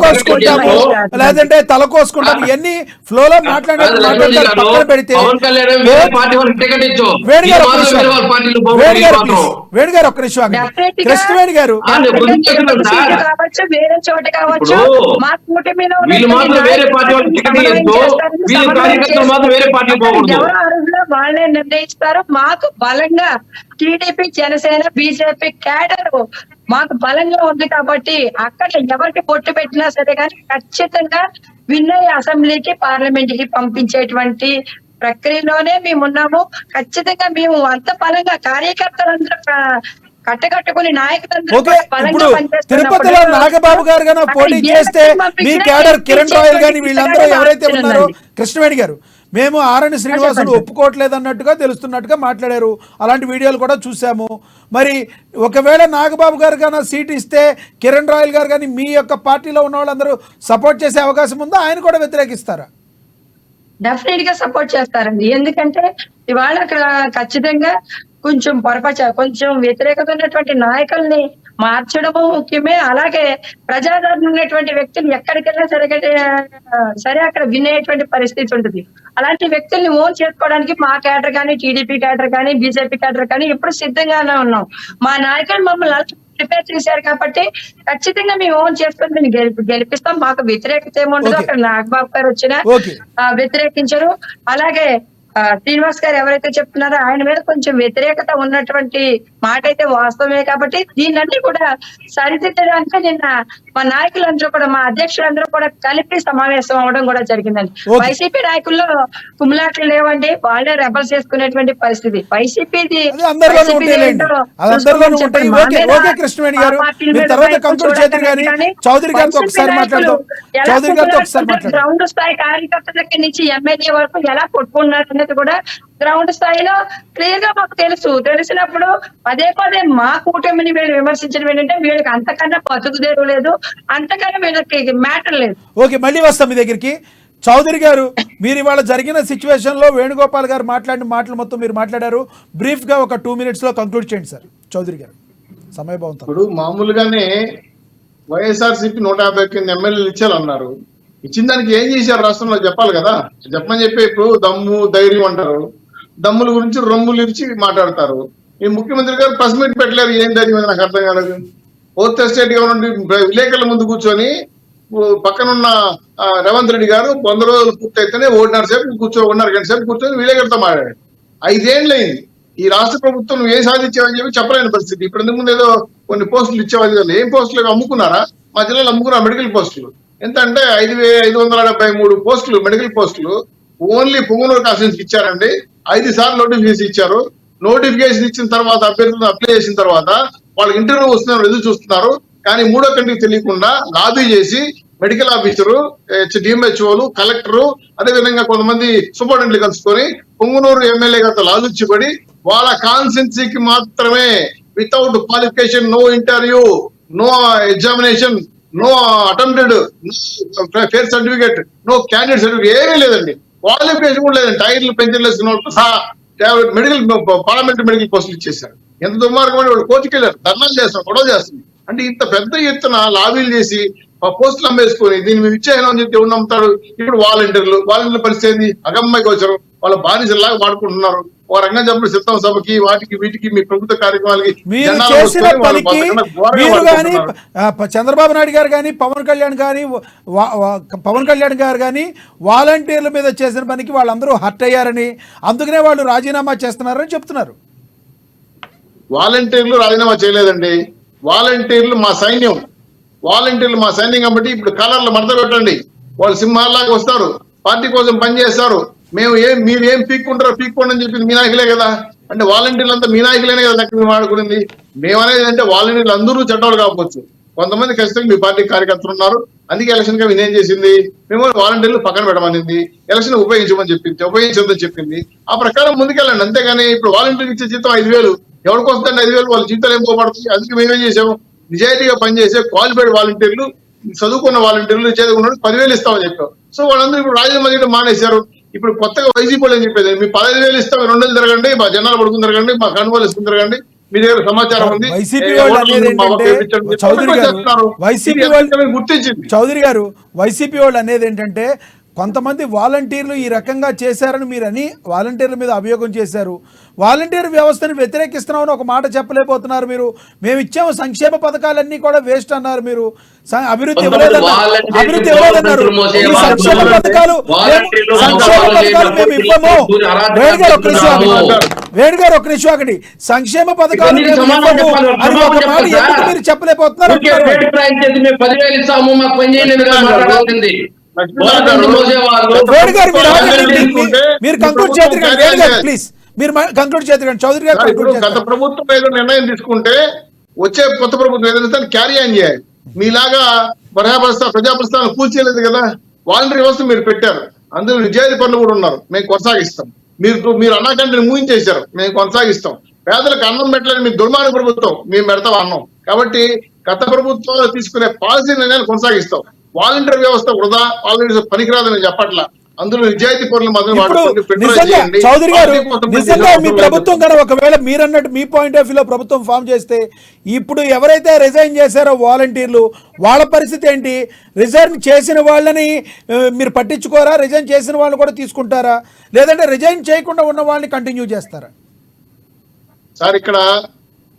కోసుకుంటాము లేదంటే తల కోసుకుంటాము ఇవన్నీ ఫ్లోలో మాట్లాడారు పెడితే వేణు గారు ఒక్క నిమిషం కృష్ణవేణి గారు కావచ్చు, వేరే చోట కావచ్చు, మా కూటమిలో ఎవరు అర్హులో వాళ్ళే నిర్ణయిస్తారు. మాకు బలంగా టీడీపీ, జనసేన, బీజేపీ క్యాడర్ మాకు బలంగా ఉంది కాబట్టి అక్కడ ఎవరికి పొట్టు పెట్టినా సరే కానీ ఖచ్చితంగా విన్ అయ్యి అసెంబ్లీకి, పార్లమెంట్ కి పంపించేటువంటి ప్రక్రియలోనే మేము ఉన్నాము. ఖచ్చితంగా మేము అంత బలంగా కార్యకర్తలందరూ కట్టకట్టుకుని నాయకులందరూ బలంగా తిరుపతిలో నాగబాబు గారు గానీ పోటీ చేస్తే మీ క్యాడర్ కిరణ్ రాయల్ గాని వీళ్ళందరూ ఎవరైతే ఉన్నారో కృష్ణవేణి గారు మేము ఆరణి శ్రీనివాసులు ఒప్పుకోవట్లేదు అన్నట్టుగా తెలుస్తున్నట్టుగా మాట్లాడారు. అలాంటి వీడియోలు కూడా చూసాము. మరి ఒకవేళ నాగబాబు గారు కానీ సీట్ ఇస్తే కిరణ్ రాయల్ గారు కానీ మీ యొక్క పార్టీలో ఉన్న వాళ్ళందరూ సపోర్ట్ చేసే అవకాశం ఉందా? ఆయన కూడా వ్యతిరేకిస్తారా? డెఫినెట్ గా సపోర్ట్ చేస్తారండి. ఎందుకంటే ఇవాళ అక్కడ ఖచ్చితంగా కొంచెం కొంచెం వ్యతిరేకత ఉన్నటువంటి నాయకుల్ని మార్చడము ముఖ్యమే. అలాగే ప్రజాదరణ ఉన్నటువంటి వ్యక్తులు ఎక్కడికెళ్ళినా సరే అక్కడ వినేటువంటి పరిస్థితి ఉంటుంది. అలాంటి వ్యక్తుల్ని ఓన్ చేసుకోవడానికి మా క్యాడర్ కానీ, టీడీపీ క్యాడర్ కానీ, బీజేపీ క్యాడర్ కానీ ఎప్పుడు సిద్ధంగానే ఉన్నాం. మా నాయకులు మమ్మల్ని ప్రిపేర్ చేశారు కాబట్టి ఖచ్చితంగా మేము ఓన్ చేసుకుని గెలిపిస్తాం. మాకు వ్యతిరేకత ఏముండదు. అక్కడ నాగబాబు గారు వచ్చినా వ్యతిరేకించరు. అలాగే శ్రీనివాస్ గారు ఎవరైతే చెప్తున్నారో ఆయన మీద కొంచెం వ్యతిరేకత ఉన్నటువంటి మాట అయితే వాస్తవమే. కాబట్టి దీన్ని కూడా సరిదిద్దడానికి నిన్న మా నాయకులందరూ కూడా, మా అధ్యక్షులందరూ కూడా కలిపి సమావేశం అవడం కూడా జరిగిందండి. వైసీపీ నాయకుల్లో కుమ్లాట్లు లేవండి, వాళ్ళే రెబల్స్ చేసుకునేటువంటి పరిస్థితి. వైసీపీది గ్రౌండ్ స్థాయి కార్యకర్తల దగ్గర నుంచి ఎమ్మెల్యే వరకు ఎలా కొట్టుకున్నారు కూడా గ్రౌండ్ స్థాయిలో క్లియర్ గా మాకు తెలిసినప్పుడు పదే మా కూటమిని వీళ్ళు విమర్శించడం ఏంటంటే వీళ్ళకి అంతకన్నా బతుకుదేరు లేదు, అంతకన్నా వీళ్ళకి మ్యాటర్ లేదు. ఓకే, మళ్ళీ వస్తాం మీ దగ్గరికి. చౌదరి గారు, మీరు ఇవాళ జరిగిన సిచ్యువేషన్ లో వేణుగోపాల్ గారు మాట్లాడిన మాటలు మొత్తం మీరు మాట్లాడారు. బ్రీఫ్ గా ఒక 2 minutes లో కంక్లూడ్ చేయండి సార్. చౌదరి గారు సమయభావంతో. ఇప్పుడు మామూలుగానే వైఎస్ఆర్సీపీ 151 ఎమ్మెల్యేలు ఇచ్చారన్నారు. ఇచ్చిన దానికి ఏం చేశారు రాష్ట్రంలో చెప్పాలి కదా. చెప్పమని చెప్పి ఇప్పుడు దమ్ము ధైర్యం అంటారు, దమ్ముల గురించి రొమ్ములు ఇచ్చి మాట్లాడతారు. ఈ ముఖ్యమంత్రి గారు ప్రెస్ మీట్ పెట్టలేరు, ఏం ధైర్యం నాకు అర్థం కాలేదు. ఫోర్త్ ఎస్టేట్ గవర్నమెంట్ విలేకరుల ముందు కూర్చొని పక్కనున్న రేవంత్ రెడ్డి గారు 100 రోజులు పూర్తయితేనే 1.5 గంట సేపు కూర్చొని విలేకరులతో మాట్లాడారు. 5 ఏళ్ళైంది. ఈ రాష్ట్ర ప్రభుత్వం ఏం సాధించామని చెప్పి చెప్పలేని పరిస్థితి. ఇప్పుడు ఇంతకు ముందు ఏదో కొన్ని పోస్టులు ఇచ్చేవాళ్ళు, ఏం పోస్టులు అమ్ముకున్నారా? మా జిల్లాలో అమ్ముకున్న మెడికల్ పోస్టులు ఎంత అంటే 5,573 పోస్టులు, మెడికల్ పోస్టులు ఓన్లీ పొంగనూరు కాన్స్టిట్యూన్సీకి ఇచ్చారండి. 5 సార్లు నోటిఫికేషన్ ఇచ్చారు. నోటిఫికేషన్ ఇచ్చిన తర్వాత అభ్యర్థులను అప్లై చేసిన తర్వాత వాళ్ళకి ఇంటర్వ్యూ వస్తున్నారు, ఎదురు చూస్తున్నారు. కానీ 3వ కంటికి తెలియకుండా లాబీ చేసి మెడికల్ ఆఫీసరు, డిఎంహెచ్ఓలు, కలెక్టరు, అదేవిధంగా కొంతమంది సూపరింటెండెంట్లు కలుసుకొని పొంగనూరు ఎమ్మెల్యే గారితో లాలుచ్చిపడి వాళ్ళ కాన్స్టిట్యూన్సీకి మాత్రమే without qualification, no interview, no examination, no attempted, fair certificate, no candidate certificate, ఏమీ లేదండి. క్వాలిఫికేషన్ కూడా లేదండి. టైర్లు పెన్షన్లు వేసుకున్న వాళ్ళతో సహా మెడికల్ పార్లమెంటరీ మెడికల్ పోస్టులు ఇచ్చేసారు. ఎంత దుర్మార్గం అంటే వాళ్ళు కోర్టుకి వెళ్ళారు, ధర్నాలు చేస్తారు, గొడవ చేస్తుంది. అంటే ఇంత పెద్ద ఎత్తున లాబీలు చేసి పోస్టులు అమ్మేసుకొని దీన్ని మేము ఇచ్చేయను అని చెప్పి ఎవరు నమ్ముతారు? ఇప్పుడు వాలంటీర్ల పరిస్థితి అగమ్మాయికి వచ్చారు, వాళ్ళ బానిసలాగా వాడుకుంటున్నారు. ఓ రంగం చెప్పిన సిద్ధం సభకి వాటికి వీటికి మీ ప్రభుత్వ కార్యక్రమాలకి చంద్రబాబు నాయుడు గారు కానీ పవన్ కళ్యాణ్ గారు కానీ వాలంటీర్ల మీద చేసిన పనికి వాళ్ళందరూ హర్ట్ అయ్యారని, అందుకనే వాళ్ళు రాజీనామా చేస్తున్నారని చెప్తున్నారు. వాలంటీర్లు రాజీనామా చేయలేదండి. వాలంటీర్లు మా సైన్యం కాబట్టి ఇప్పుడు కలర్లు మడత పెట్టండి. వాళ్ళు సింహాల్లాగా వస్తారు, పార్టీ కోసం పనిచేస్తారు. మీరు ఏం పీక్కుంటారో అని చెప్పింది మీ నాయకులే కదా. అంటే వాలంటీర్లు అంతా మీ నాయకులేనే కదా లెక్క మేము ఆడుకునింది. మేమనేది అంటే వాలంటీర్లు అందరూ చట్టాలు కాకపోవచ్చు, కొంతమంది ఖచ్చితంగా మీ పార్టీ కార్యకర్తలు ఉన్నారు. అందుకే ఎలక్షన్ కమిషన్ ఏం చేసింది, మేము వాలంటీర్లు పక్కన పెట్టమనింది, ఎలక్షన్ ఉపయోగించమని చెప్పింది, ఉపయోగించదని చెప్పింది. ఆ ప్రకారం ముందుకెళ్ళండి. అంతేగాని ఇప్పుడు వాలంటీర్కి ఇచ్చే జీతం 5,000 ఎవరికి వస్తుందండి? 5,000 వాళ్ళ జీతాలు ఏం పోబడుతుంది? అందుకే మేమేం చేసాము, నిజాయితీగా పనిచేసే క్వాలిఫైడ్ వాలంటీర్లు, చదువుకున్న వాలంటీర్లు, చదువుకున్న 10,000 ఇస్తామని చెప్పాం. సో వాళ్ళందరూ ఇప్పుడు రాజీనామా చేయడం మానేశారు. ఇప్పుడు కొత్తగా వైసీపీ వాళ్ళు ఏం చెప్పేది, మీ 15,000 ఇస్తాం, 2 నెలలు తిరగండి, మా జనాలు పడుకుని తిరగండి, మా కనుగోలు వేసుకుని తిరగండి, మీ దగ్గర సమాచారం ఉంది. వైసీపీ వాళ్ళు అనేది ఏంటంటే చౌదరి గారు వైసీపీ వాళ్ళు అనేది ఏంటంటే కొంతమంది వాలంటీర్లు ఈ రకంగా చేశారని మీరని వాలంటీర్ల మీద అభియోగం చేశారు. వాలంటీర్ వ్యవస్థను వ్యతిరేకిస్తున్నామని ఒక మాట చెప్పలేకపోతున్నారు మీరు. మేము ఇచ్చాము సంక్షేమ పథకాలన్నీ కూడా వేస్ట్ అన్నారు మీరు. అభివృద్ధి ఇవ్వలేదన్నారు. ఈ సంక్షేమ పథకాలు మేము ఇవ్వము. వేణుగారు ఒక నిమిషం ఆగండి. సంక్షేమ పథకాలు మేము ఇవ్వము అని ఒక మాట ఎందుకు మీరు చెప్పలేకపోతున్నారు? మీరు కంక్లూడ్ చేద్దరు ప్లీజ్. మీరు కంక్లూడ్ చేద్దరు చౌదరి గారు. గత ప్రభుత్వం ఏదో నిర్ణయం తీసుకుంటే వచ్చే కొత్త ప్రభుత్వం ఏదైనా క్యారీ ఆన్ చేయాలి. మీలాగా ప్రజాప్రస్థానం కూల్చేయలేదు కదా. వాలంటీర్ వ్యవస్థ మీరు పెట్టారు, అందులో నిజాయితీ పనులు కూడా ఉన్నారు, మేము కొనసాగిస్తాం. మీరు అన్నాకంటే మూయించేశారు, మేము కొనసాగిస్తాం. పేదలకు అన్నం పెట్టలేని మీ దుర్మార్గ ప్రభుత్వం, మేము పెడతాం అన్నం. కాబట్టి గత ప్రభుత్వంలో తీసుకునే పాలసీ నిర్ణయాలు కొనసాగిస్తాం. వాలంటీర్ వ్యవస్థ వృధా, వాలంటీర్ పనికిరాదని చెప్పట్లా. అందులో నిజాయితీ పనులు చౌదరి గారు నిజంగా మీ ప్రభుత్వం కనుక ఒకవేళ మీరన్నట్టు మీ పాయింట్ ఆఫ్ వ్యూలో ప్రభుత్వం ఫామ్ చేస్తే ఇప్పుడు ఎవరైతే రిజైన్ చేశారో వాలంటీర్లు వాళ్ళ పరిస్థితి ఏంటి? రిజైన్ చేసిన వాళ్ళని మీరు పట్టించుకోరా? రిజైన్ చేసిన వాళ్ళని కూడా తీసుకుంటారా? లేదంటే రిజైన్ చేయకుండా ఉన్న వాళ్ళని కంటిన్యూ చేస్తారా? సార్ ఇక్కడ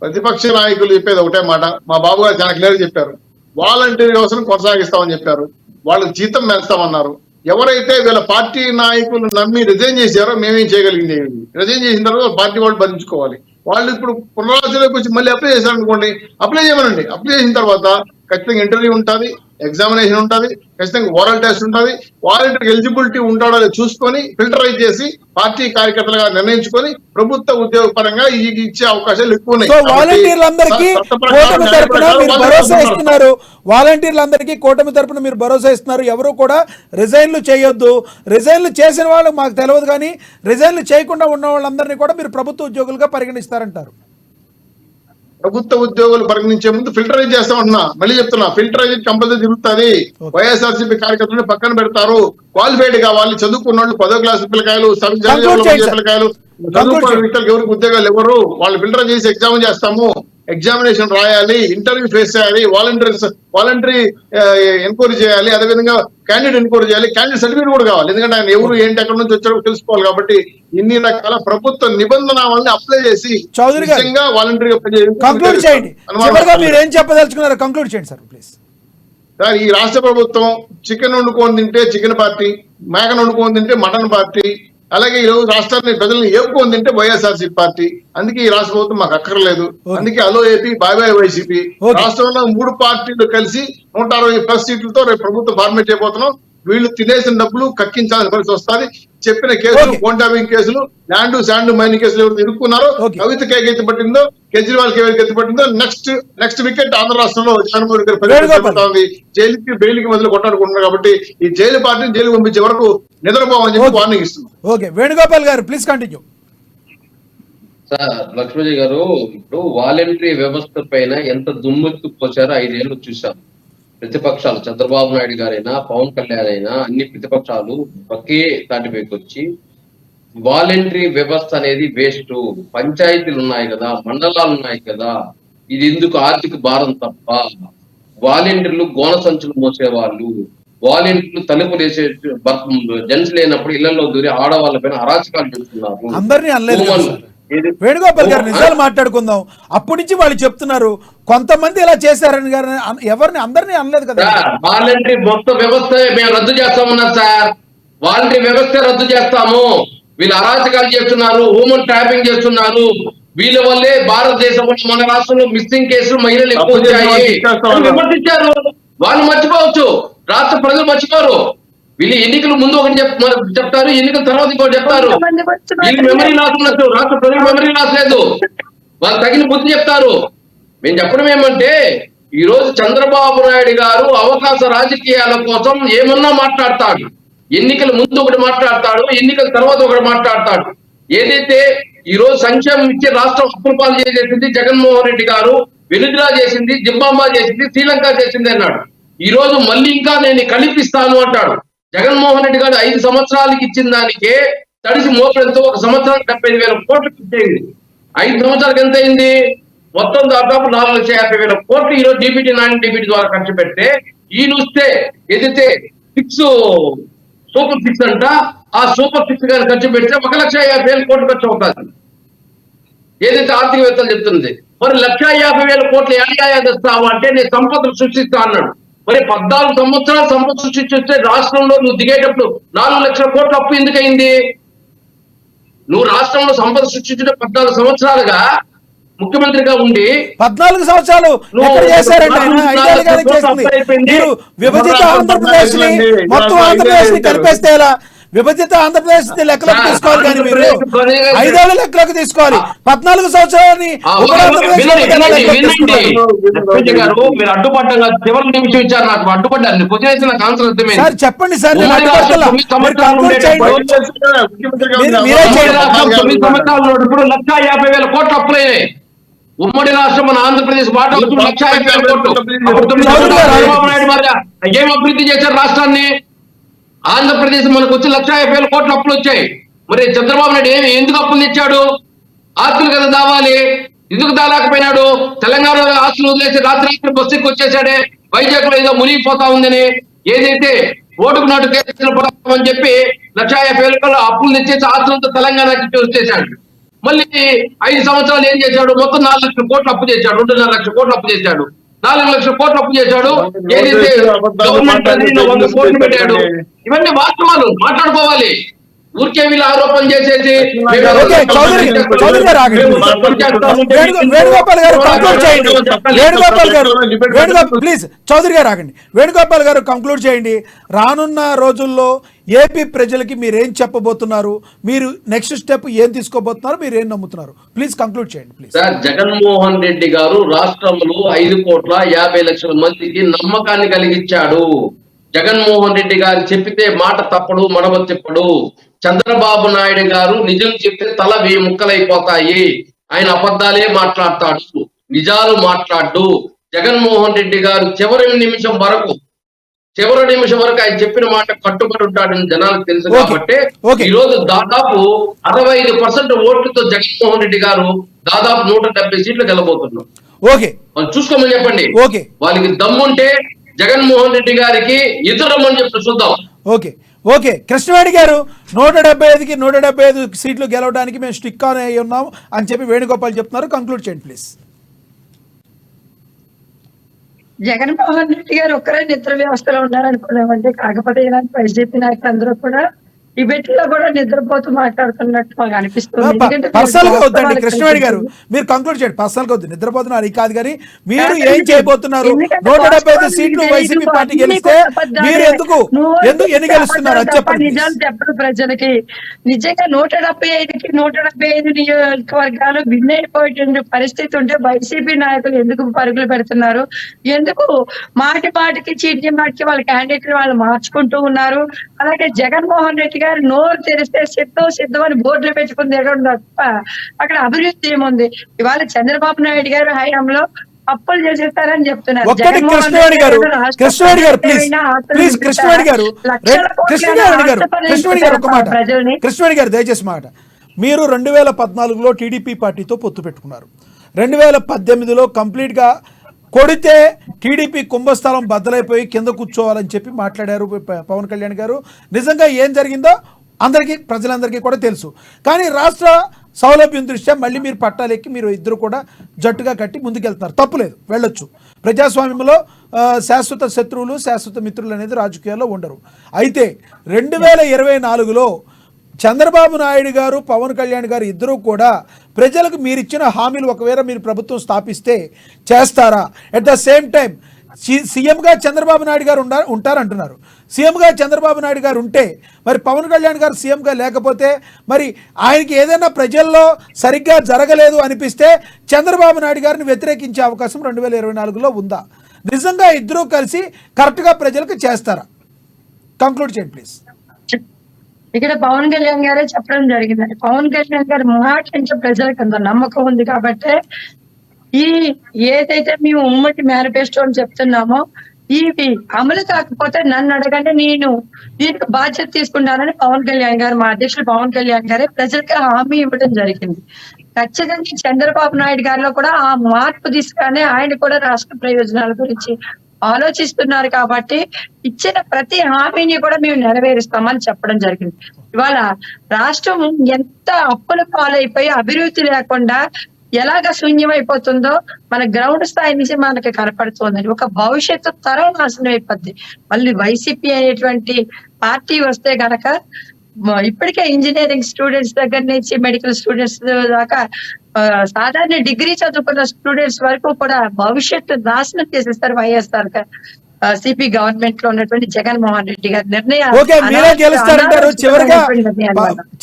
ప్రతిపక్ష నాయకులు చెప్పేది ఒకటే మాట. మా బాబు గారు చాలా క్లియర్ చెప్పారు, వాలంటీర్ వ్యవస్థను కొనసాగిస్తామని చెప్పారు, వాళ్ళకి జీతం పెంచుతామన్నారు. ఎవరైతే వీళ్ళ పార్టీ నాయకులు నమ్మి రిజైన్ చేశారో మేమేం చేయగలిగింది? రిజైన్ చేసిన తర్వాత పార్టీ వాళ్ళు భరించుకోవాలి. వాళ్ళు ఇప్పుడు పునరాలోచనలోకి వచ్చి మళ్ళీ అప్లై చేశారనుకోండి, అప్లై చేయమనండి. అప్లై చేసిన తర్వాత ఖచ్చితంగా ఇంటర్వ్యూ ఉంటుంది, ఎగ్జామినేషన్ ఉంటుంది, ఖచ్చితంగా ఓరల్ టెస్ట్ ఉంటుంది. వాలంటీర్ ఎలిజిబిలిటీ ఉంటాడో చూసుకొని ఫిల్టరైజ్ చేసి పార్టీ కార్యకర్తలుగా నిర్ణయించుకొని ప్రభుత్వ ఉద్యోగ పరంగా ఇచ్చే అవకాశాలు ఎక్కువ ఉన్నాయి. వాలంటీర్లందరికీ కూటమి తరపున మీరు భరోసా ఇస్తున్నారు. వాలంటీర్లందరికీ కూటమి తరపున మీరు భరోసా ఇస్తున్నారు, ఎవరు కూడా రిజైన్లు చేయొద్దు. రిజైన్లు చేసిన వాళ్ళు మాకు తెలియదు, కానీ రిజైన్లు చేయకుండా ఉన్న వాళ్ళందరినీ కూడా మీరు ప్రభుత్వ ఉద్యోగులుగా పరిగణిస్తారంటారు. ప్రభుత్వ ఉద్యోగులు పరిగణించే ముందు ఫిల్టరైజ్ చేస్తామంటున్నా, మళ్ళీ చెప్తున్నా, ఫిల్టరైజ్ కంపల్సరీ జరుగుతుంది. వైఎస్ఆర్సీపీ కార్యకర్తలను పక్కన పెడతారు. క్వాలిఫైడ్ కావాలి, చదువుకున్న వాళ్ళు 10వ క్లాస్ పిల్లకాయలు, పిల్లకాయలు, చదువుకున్న వ్యక్తులకు ఎవరికి ఉద్యోగాలు ఎవరు, వాళ్ళు ఫిల్టర్ చేసి ఎగ్జామ్ చేస్తాము. ఎగ్జామినేషన్ రాయాలి, ఇంటర్వ్యూ ఫేస్ చేయాలి, వాలంటరీ ఎంక్వైరీ చేయాలి, అదేవిధంగా క్యాండిడేట్ ఎంక్వైరీ చేయాలి, క్యాండిడేట్ సర్టిఫికేట్ కూడా కావాలి. ఎందుకంటే ఆయన ఎవరు ఏంటి, ఎక్కడి నుంచి వచ్చారో తెలుసుకోవాలి. కాబట్టి ఇన్ని రకాల ప్రభుత్వ నిబంధనల్ని అప్లై చేసి వాలంటరీ కంక్లూడ్ చేయండి. మీరు ఏం చెప్పదలుచుకున్నారు? కంక్లూడ్ చేయండి సార్ ప్లీజ్. సార్, ఈ రాష్ట్ర ప్రభుత్వం చికెన్ వండుకొని తింటే చికెన్ పార్టీ, మేకను వండుకొని తింటే మటన్ పార్టీ, అలాగే ఈ రోజు రాష్ట్రాన్ని ప్రజలను ఏపుకొని తింటే వైఎస్ఆర్సీపీ పార్టీ. అందుకే ఈ రాష్ట్ర ప్రభుత్వం మాకు అక్కర్లేదు. అందుకే అలో ఏపీ, బాయ్ బాయ్ వైసీపీ. రాష్ట్రంలో 3 పార్టీలు కలిసి 160+ సీట్లతో రేపు ప్రభుత్వం ఫార్మేట్ అయిపోతున్నాం. వీళ్ళు తినేసిన డబ్బులు కక్కించాల్సిన పరిస్థితి వస్తుంది. చెప్పిన కేసులు, ఫోన్ ట్యాపింగ్ కేసులు, శాండ్ మైనింగ్ కేసులు ఎవరు ఇరుక్కున్నారో, కవితకి ఎత్తి పట్టిందో, కేజ్రీవాల్ కి ఎవరికి ఎత్తి పట్టిందో, నెక్స్ట్ వికెట్ ఆంధ్ర రాష్ట్రంలో జగన్మోహన్ రెడ్డి జైలుకి బెయిల్కి మొదలు కొట్టాడుకుంటున్నారు. కాబట్టి ఈ జైలు పార్టీని జైలు పంపించే వరకు నిద్రపోవని చెప్పి వార్నింగ్ ఇస్తున్నారు. ఓకే, వేణుగోపాల్ గారు ప్లీజ్ కంటిన్యూ. సార్, లక్ష్మణ్ గారు, ఇప్పుడు వాలంటరీ వ్యవస్థ పైన ఎంత దుమ్మెత్తు పోసారో 5 ఏళ్ళు చూసాం. ప్రతిపక్షాలు, చంద్రబాబు నాయుడు గారైనా, పవన్ కళ్యాణ్ అయినా, అన్ని ప్రతిపక్షాలు ఒకే తాటిపైకి వచ్చి వాలంటరీ వ్యవస్థ అనేది వేస్ట్, పంచాయతీలు ఉన్నాయి కదా, మండలాలు ఉన్నాయి కదా, ఇది ఎందుకు ఆర్థిక భారం తప్ప, వాలంటీర్లు గోన సంచులు మోసేవాళ్ళు, వాలంటీర్లు తలుపులు వేసే జెంట్స్ లేనప్పుడు ఇళ్లలో దూరి ఆడవాళ్ళ పైన అరాచకాలు చేస్తున్నారు. అందరినీ అనలేదు వేణుగోపాల్ గారు, నిజాలు మాట్లాడుకుందాం. అప్పటి నుంచి వాళ్ళు చెప్తున్నారు కొంతమంది ఇలా చేశారని, ఎవరిని అందరినీ అనలేదు కదా. వాలంటరీ మొత్తం వ్యవస్థ మేము రద్దు చేస్తామన్నారు సార్. వాలంటరీ వ్యవస్థ రద్దు చేస్తాము, వీళ్ళు అరాచకాలు చేస్తున్నారు, హ్యూమన్ ట్రాపింగ్ చేస్తున్నారు, వీళ్ళ వల్లే భారతదేశంలో మన రాష్ట్రంలో మిస్సింగ్ కేసులు మహిళలు ఎక్కువ వచ్చాయి విమర్శించారు. వాళ్ళు మర్చిపోవచ్చు, రాష్ట్ర ప్రజలు మర్చిపోరు. వీళ్ళు ఎన్నికలు ముందు ఒకటి చెప్తారు, ఎన్నికల తర్వాత ఇంకోటి చెప్తారు. వీళ్ళు మెమరీ లాస్ ఉన్నట్టు రాష్ట్ర ప్రజలు మెమరీ లాస్ లేదు, వాళ్ళు తగిన బుద్ధి చెప్తారు. మేము చెప్పడం ఏమంటే ఈ రోజు చంద్రబాబు నాయుడు గారు అవకాశ రాజకీయాల కోసం ఏమన్నా మాట్లాడతాడు. ఎన్నికల ముందు ఒకటి మాట్లాడతాడు, ఎన్నికల తర్వాత ఒకటి మాట్లాడతాడు. ఏదైతే ఈ రోజు సంక్షేమం ఇచ్చి రాష్ట్రం అప్పుల పాలు చేసేసింది జగన్మోహన్ రెడ్డి గారు, వెనుజులా చేసింది, జింబాబా చేసింది, శ్రీలంక చేసింది అన్నాడు. ఈ రోజు మళ్ళీ ఇంకా నేను కల్పిస్తాను అంటాడు. జగన్మోహన్ రెడ్డి గారు 5 సంవత్సరాలకి ఇచ్చిన దానికే తడిసి మోపడంతో 1 సంవత్సరానికి 75,000 కోట్లు ఇచ్చేయండి. 5 సంవత్సరాలకు ఎంత అయింది? మొత్తం దాదాపు 4,50,000 కోట్లు ఈ రోజు డీబీటీ నాన్ డీబీటీ ద్వారా ఖర్చు పెడితే ఈయన వస్తే ఏదైతే సూపర్ 6 అంట, ఆ సూపర్ 6 గాని ఖర్చు పెడితే 1,50,000 కోట్లు ఖర్చు అవుతుంది. ఏదైతే ఆర్థికవేత్తలు చెప్తుంది. మరి 1,50,000 కోట్లు ఏడాయా తెస్తావు అంటే నేను సంపదలు సృష్టిస్తా అన్నాడు. మరి 14 సంవత్సరాలు సంపద సృష్టిస్తే రాష్ట్రంలో నువ్వు దిగేటప్పుడు 4 లక్షల కోట్ల అప్పు ఎందుకయింది? నువ్వు రాష్ట్రంలో సంపద సృష్టించడం 14 సంవత్సరాలుగా ముఖ్యమంత్రిగా ఉండి 14 సంవత్సరాలు ఎక్కడ చేశారండి ఆయన? 5 ఏళ్ళుగానే చేస్తుంది. మీరు విభజిత ఆంధ్రప్రదేశ్ ని మొత్తం ఆంధ్రప్రదేశ్ ని కలిపేస్తే ఎలా? విభజిత ఆంధ్రప్రదేశ్ లెక్కలోకి తీసుకోవాలి, కానీ మీరు 5 ఏళ్ళ లెక్కలోకి తీసుకోవాలి. 14 సంవత్సరాలని మీరు అడ్డుపడ్డా చివరి నిమిషం ఇచ్చారు. నాకు అడ్డుపడ్డారు క్వశ్చన్ నాకు ఆన్సర్ అర్థమైంది. సార్ చెప్పండి సార్, నేను అడ్డుపడతలా. మీరు కంక్లూడ్ చేయండి. మీరే చేయండి. 9 సంవత్సరాలు ఇప్పుడు 1,50,000 కోట్లు అప్పులయ్యాయి. ఉమ్మడి రాష్ట్రం మన ఆంధ్రప్రదేశ్ వాటా 1,50,000 కోట్లు. చంద్రబాబు నాయుడు మరి ఏం అభివృద్ధి చేశారు రాష్ట్రాన్ని? ఆంధ్రప్రదేశ్ మనకు వచ్చి 1,50,000 కోట్లు అప్పులు వచ్చాయి. మరి చంద్రబాబు నాయుడు ఎందుకు అప్పులు తెచ్చాడు? ఆస్తులు కదా దావాలి, ఎందుకు దాలేకపోయినాడు? తెలంగాణలో ఆస్తులు వదిలేసి రాత్రి బస్సుకి వచ్చేసాడే. వైజాగ్ లో ఏదో మునిగిపోతా ఉందని, ఏదైతే ఓటుకు నాటు కేసులు పడతామని చెప్పి 1,50,000 అప్పులు తెచ్చేసి ఆస్తులతో తెలంగాణకి వచ్చేసాడు. మళ్ళీ 5 సంవత్సరాలు ఏం చేశాడు? మొత్తం 4 లక్షల కోట్లు అప్పు చేశాడు. 2.5 లక్షల కోట్లు అప్పు చేశాడు. 4 లక్షల కోట్లు అప్పు చేశాడు. ఏదైతే గవర్నమెంట్ 100 కోట్లు పెట్టాడు. ఇవన్నీ వాస్తవాలు మాట్లాడుకోవాలి. ఊరికే వీళ్ళు ఆరోపణ చేసేసి వేణుగోపాల్ గారు కంక్లూడ్ చేయండి. ప్లీజ్ చౌదరి గారు ఆగండి. వేణుగోపాల్ గారు కంక్లూడ్ చేయండి. రానున్న రోజుల్లో ఏపీ ప్రజలకి మీరేం చెప్పబోతున్నారు? మీరు నెక్స్ట్ స్టెప్ ఏం తీసుకోబోతున్నారు? మీరు ఏం నమ్ముతున్నారు? ప్లీజ్ కంక్లూడ్ చేయండి ప్లీజ్. సార్, జగన్మోహన్ రెడ్డి గారు రాష్ట్రంలో 5,50,00,000 మందికి నమ్మకాన్ని కలిగించాడు. జగన్మోహన్ రెడ్డి గారు చెప్పితే మాట తప్పడు, మడమ తిప్పడు. చంద్రబాబు నాయుడు గారు నిజం చెప్తే తల 1000 ముక్కలైపోతాయి. ఆయన అబద్ధాలే మాట్లాడతాడు, నిజాలు మాట్లాడు. జగన్మోహన్ రెడ్డి గారు చివరి నిమిషం వరకు ఆయన చెప్పిన మాట కట్టుబడి ఉంటాడని జనాలకు తెలుసు. కాబట్టి ఈ రోజు దాదాపు 65% ఓట్లతో జగన్మోహన్ రెడ్డి గారు దాదాపు 170 సీట్లు గెలబోతున్నారు. ఓకే, వాళ్ళు చూసుకోమని చెప్పండి. ఓకే, వాళ్ళకి దమ్ముంటే జగన్మోహన్ రెడ్డి గారికి ఎదురమ్మని చెప్పి చూద్దాం. ఓకే ఓకే కృష్ణవేణి గారు 175కి 175 సీట్లు గెలవడానికి మేము స్టిక్ ఆన్ అయి ఉన్నాం అని చెప్పి వేణుగోపాల్ చెప్తున్నారు. కంక్లూడ్ చేయండి ప్లీజ్. జగన్మోహన్ రెడ్డి గారు ఒక్కరే నిద్ర వ్యవస్థలో ఉన్నారనుకున్నామంటే, కాకపోతే ఇలాంటి వైసీపీ నాయకులు అందరూ కూడా డిబేట్ లో కూడా నిద్రపోతూ మాట్లాడుతున్నట్టు మాకు అనిపిస్తుంది. పర్సనల్ గా వద్దండి కృష్ణవేణి గారు, మీరు కంక్లూడ్ చేయండి. పర్సనల్ గా వద్దు, నిద్రపోతున్నారు అది కాదు, కానీ మీరు ఏం చేయబోతున్నారు? 175 సీట్లు వైసీపీ పార్టీ గెలిస్తే మీరు ఎందుకు ఎన్ని గెలుస్తున్నారు అది చెప్పండి. నిజాలు చెప్పడు ప్రజలకి. నిజంగా 175కి 175 నియోజకవర్గాలు భిన్నైపోయేటువంటి పరిస్థితి ఉంటే వైసీపీ నాయకులు ఎందుకు పరుగులు పెడుతున్నారు? ఎందుకు మాటికి చీటి మాటికి వాళ్ళ క్యాండిడేట్లు వాళ్ళు మార్చుకుంటూ ఉన్నారు? అలాగే జగన్మోహన్ రెడ్డి గారు నోరు తెరిస్తే సిద్ధం అని బోర్డులు పెట్టుకుని తిరగడం తప్ప అక్కడ అభివృద్ధి ఏముంది? ఇవాళ చంద్రబాబు నాయుడు గారు హయాంలో అప్పులు చేసేస్తారని చెప్తున్నారు. కృష్ణవేణి గారు ఒక మాట, కృష్ణవేణి గారు దయచేసి మాట. మీరు 2014లో టీడీపీ పార్టీతో పొత్తు పెట్టుకున్నారు. 2018లో కంప్లీట్ గా కొడితే టీడీపీ కుంభస్థలం బద్దలైపోయి కింద కూర్చోవాలని చెప్పి మాట్లాడారు పవన్ కళ్యాణ్ గారు. నిజంగా ఏం జరిగిందో ప్రజలందరికీ కూడా తెలుసు. కానీ రాష్ట్ర సౌలభ్యం దృష్ట్యా మళ్ళీ మీరు పట్టాలెక్కి మీరు ఇద్దరు కూడా జట్టుగా కట్టి ముందుకెళ్తున్నారు. తప్పులేదు, వెళ్ళొచ్చు. ప్రజాస్వామ్యంలో శాశ్వత శత్రువులు శాశ్వత మిత్రులు అనేది రాజకీయాల్లో ఉండరు. అయితే 2024లో చంద్రబాబు నాయుడు గారు పవన్ కళ్యాణ్ గారు ఇద్దరూ కూడా ప్రజలకు మీరిచ్చిన హామీలు ఒకవేళ మీరు ప్రభుత్వం స్థాపిస్తే చేస్తారా? అట్ ద సేమ్ టైం సీఎంగా చంద్రబాబు నాయుడు గారు ఉంటారంటున్నారు. సీఎంగా చంద్రబాబు నాయుడు గారు ఉంటే మరి పవన్ కళ్యాణ్ గారు సీఎంగా లేకపోతే మరి ఆయనకి ఏదైనా ప్రజల్లో సరిగ్గా జరగలేదు అనిపిస్తే చంద్రబాబు నాయుడు గారిని వ్యతిరేకించే అవకాశం 2024లో ఉందా? నిజంగా ఇద్దరూ కలిసి కరెక్ట్గా ప్రజలకు చేస్తారా? కంక్లూడ్ చేయండి ప్లీజ్. ఇక్కడ పవన్ కళ్యాణ్ గారే చెప్పడం జరిగిందండి. పవన్ కళ్యాణ్ గారి మాట నుంచి ప్రజలకు అంత నమ్మకం ఉంది కాబట్టి ఈ ఏదైతే మేము ఉమ్మడి మేనిఫెస్టో అని చెప్తున్నామో ఇవి అమలు కాకపోతే నన్ను అడగండి, నేను దీనికి బాధ్యత తీసుకుంటానని పవన్ కళ్యాణ్ గారు, మా అధ్యక్షులు పవన్ కళ్యాణ్ గారే ప్రజలకు హామీ ఇవ్వడం జరిగింది. ఖచ్చితంగా చంద్రబాబు నాయుడు గారిలో కూడా ఆ మార్పు దిశగానే ఆయన కూడా రాష్ట్ర ప్రయోజనాల గురించి ఆలోచిస్తున్నారు కాబట్టి ఇచ్చిన ప్రతి హామీని కూడా మేము నెరవేరుస్తామని చెప్పడం జరిగింది. ఇవాళ రాష్ట్రం ఎంత అప్పుల పాలైపోయి అభివృద్ధి లేకుండా ఎలాగ శూన్యమైపోతుందో మన గ్రౌండ్ స్థాయి నుంచి మనకి కనపడుతోందండి. ఒక భవిష్యత్తు తరం నాశనం అయిపోద్ది. మళ్ళీ వైసీపీ అనేటువంటి పార్టీ వస్తే గనక ఇప్పటికే ఇంజనీరింగ్ స్టూడెంట్స్ దగ్గర నుంచి మెడికల్ స్టూడెంట్స్ దాకా సాధారణ డిగ్రీ చదువుకున్న స్టూడెంట్స్ వరకు కూడా భవిష్యత్తు నాశనం చేసేస్తారు వైఎస్ఆర్ సిపి గవర్నమెంట్ లో ఉన్నటువంటి జగన్మోహన్ రెడ్డి గారి నిర్ణయాలు. ఓకే, మీరే గెలుస్తారంటారు.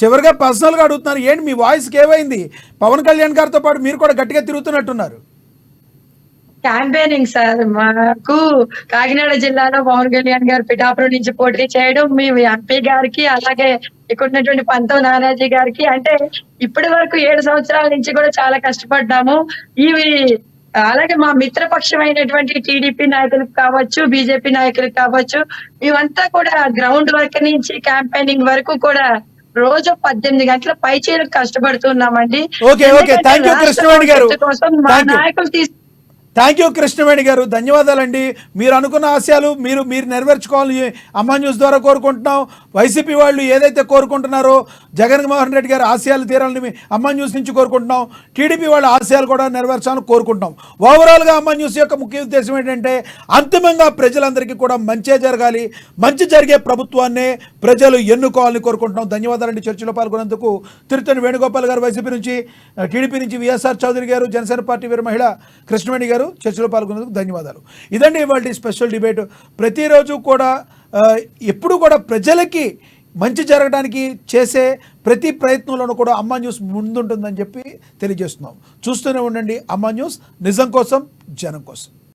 చివరిగా పర్సనల్ గా అడుగుతున్నారు, ఏంటి మీ వాయిస్ ఏమైంది? పవన్ కళ్యాణ్ గారితో పాటు మీరు కూడా గట్టిగా తిరుగుతున్నట్టున్నారు. క్యాంపెయినింగ్ సార్, మాకు కాకినాడ జిల్లాలో పవన్ కళ్యాణ్ గారు పిఠాపురం నుంచి పోటీ చేయడం, మేము ఎంపీ గారికి అలాగే ఇక్కడ ఉన్నటువంటి పంతం నానాజీ గారికి, అంటే ఇప్పటి వరకు 7 సంవత్సరాల నుంచి కూడా చాలా కష్టపడ్డాము. ఇవి అలాగే మా మిత్రపక్షమైనటువంటి టీడీపీ నాయకులకు కావచ్చు, బీజేపీ నాయకులకు కావచ్చు, మేమంతా కూడా గ్రౌండ్ వర్క్ నుంచి క్యాంపెయినింగ్ వరకు కూడా రోజు 18 గంటల పైచీలకు కష్టపడుతున్నామండి. థ్యాంక్ యూ నాయకులు కృష్ణవేణి గారు, ధన్యవాదాలండి. మీరు అనుకున్న ఆశయాలు మీరు నెరవేర్చుకోవాలని అమ్మా న్యూస్ ద్వారా కోరుకుంటున్నాం. వైసీపీ వాళ్ళు ఏదైతే కోరుకుంటున్నారో జగన్మోహన్ రెడ్డి గారి ఆశయాలు తీరాలని అమ్మా న్యూస్ నుంచి కోరుకుంటున్నాం. టీడీపీ వాళ్ళ ఆశయాలు కూడా నెరవేర్చాలని కోరుకుంటున్నాం. ఓవరాల్గా అమ్మా న్యూస్ యొక్క ముఖ్య ఉద్దేశం ఏంటంటే అంతిమంగా ప్రజలందరికీ కూడా మంచే జరగాలి, మంచి జరిగే ప్రభుత్వాన్నే ప్రజలు ఎన్నుకోవాలని కోరుకుంటున్నాం. ధన్యవాదాలండి. చర్చలో పాల్గొన్నందుకు తిరుత్తని వేణుగోపాల్ గారు వైసీపీ నుంచి, టీడీపీ నుంచి విఎస్ఆర్ చౌదరి గారు, జనసేన పార్టీ వీర మహిళ కృష్ణవేణి గారు చర్చలో పాల్గొన్నందుకు ధన్యవాదాలు. ఇదండి ఇవాళ స్పెషల్ డిబేట్. ప్రతిరోజు కూడా ఎప్పుడు కూడా ప్రజలకి మంచి జరగడానికి చేసే ప్రతి ప్రయత్నంలోనూ కూడా అమ్మా న్యూస్ ముందుంటుందని చెప్పి తెలియజేస్తున్నాం. చూస్తూనే ఉండండి అమ్మా న్యూస్, నిజం కోసం జనం కోసం.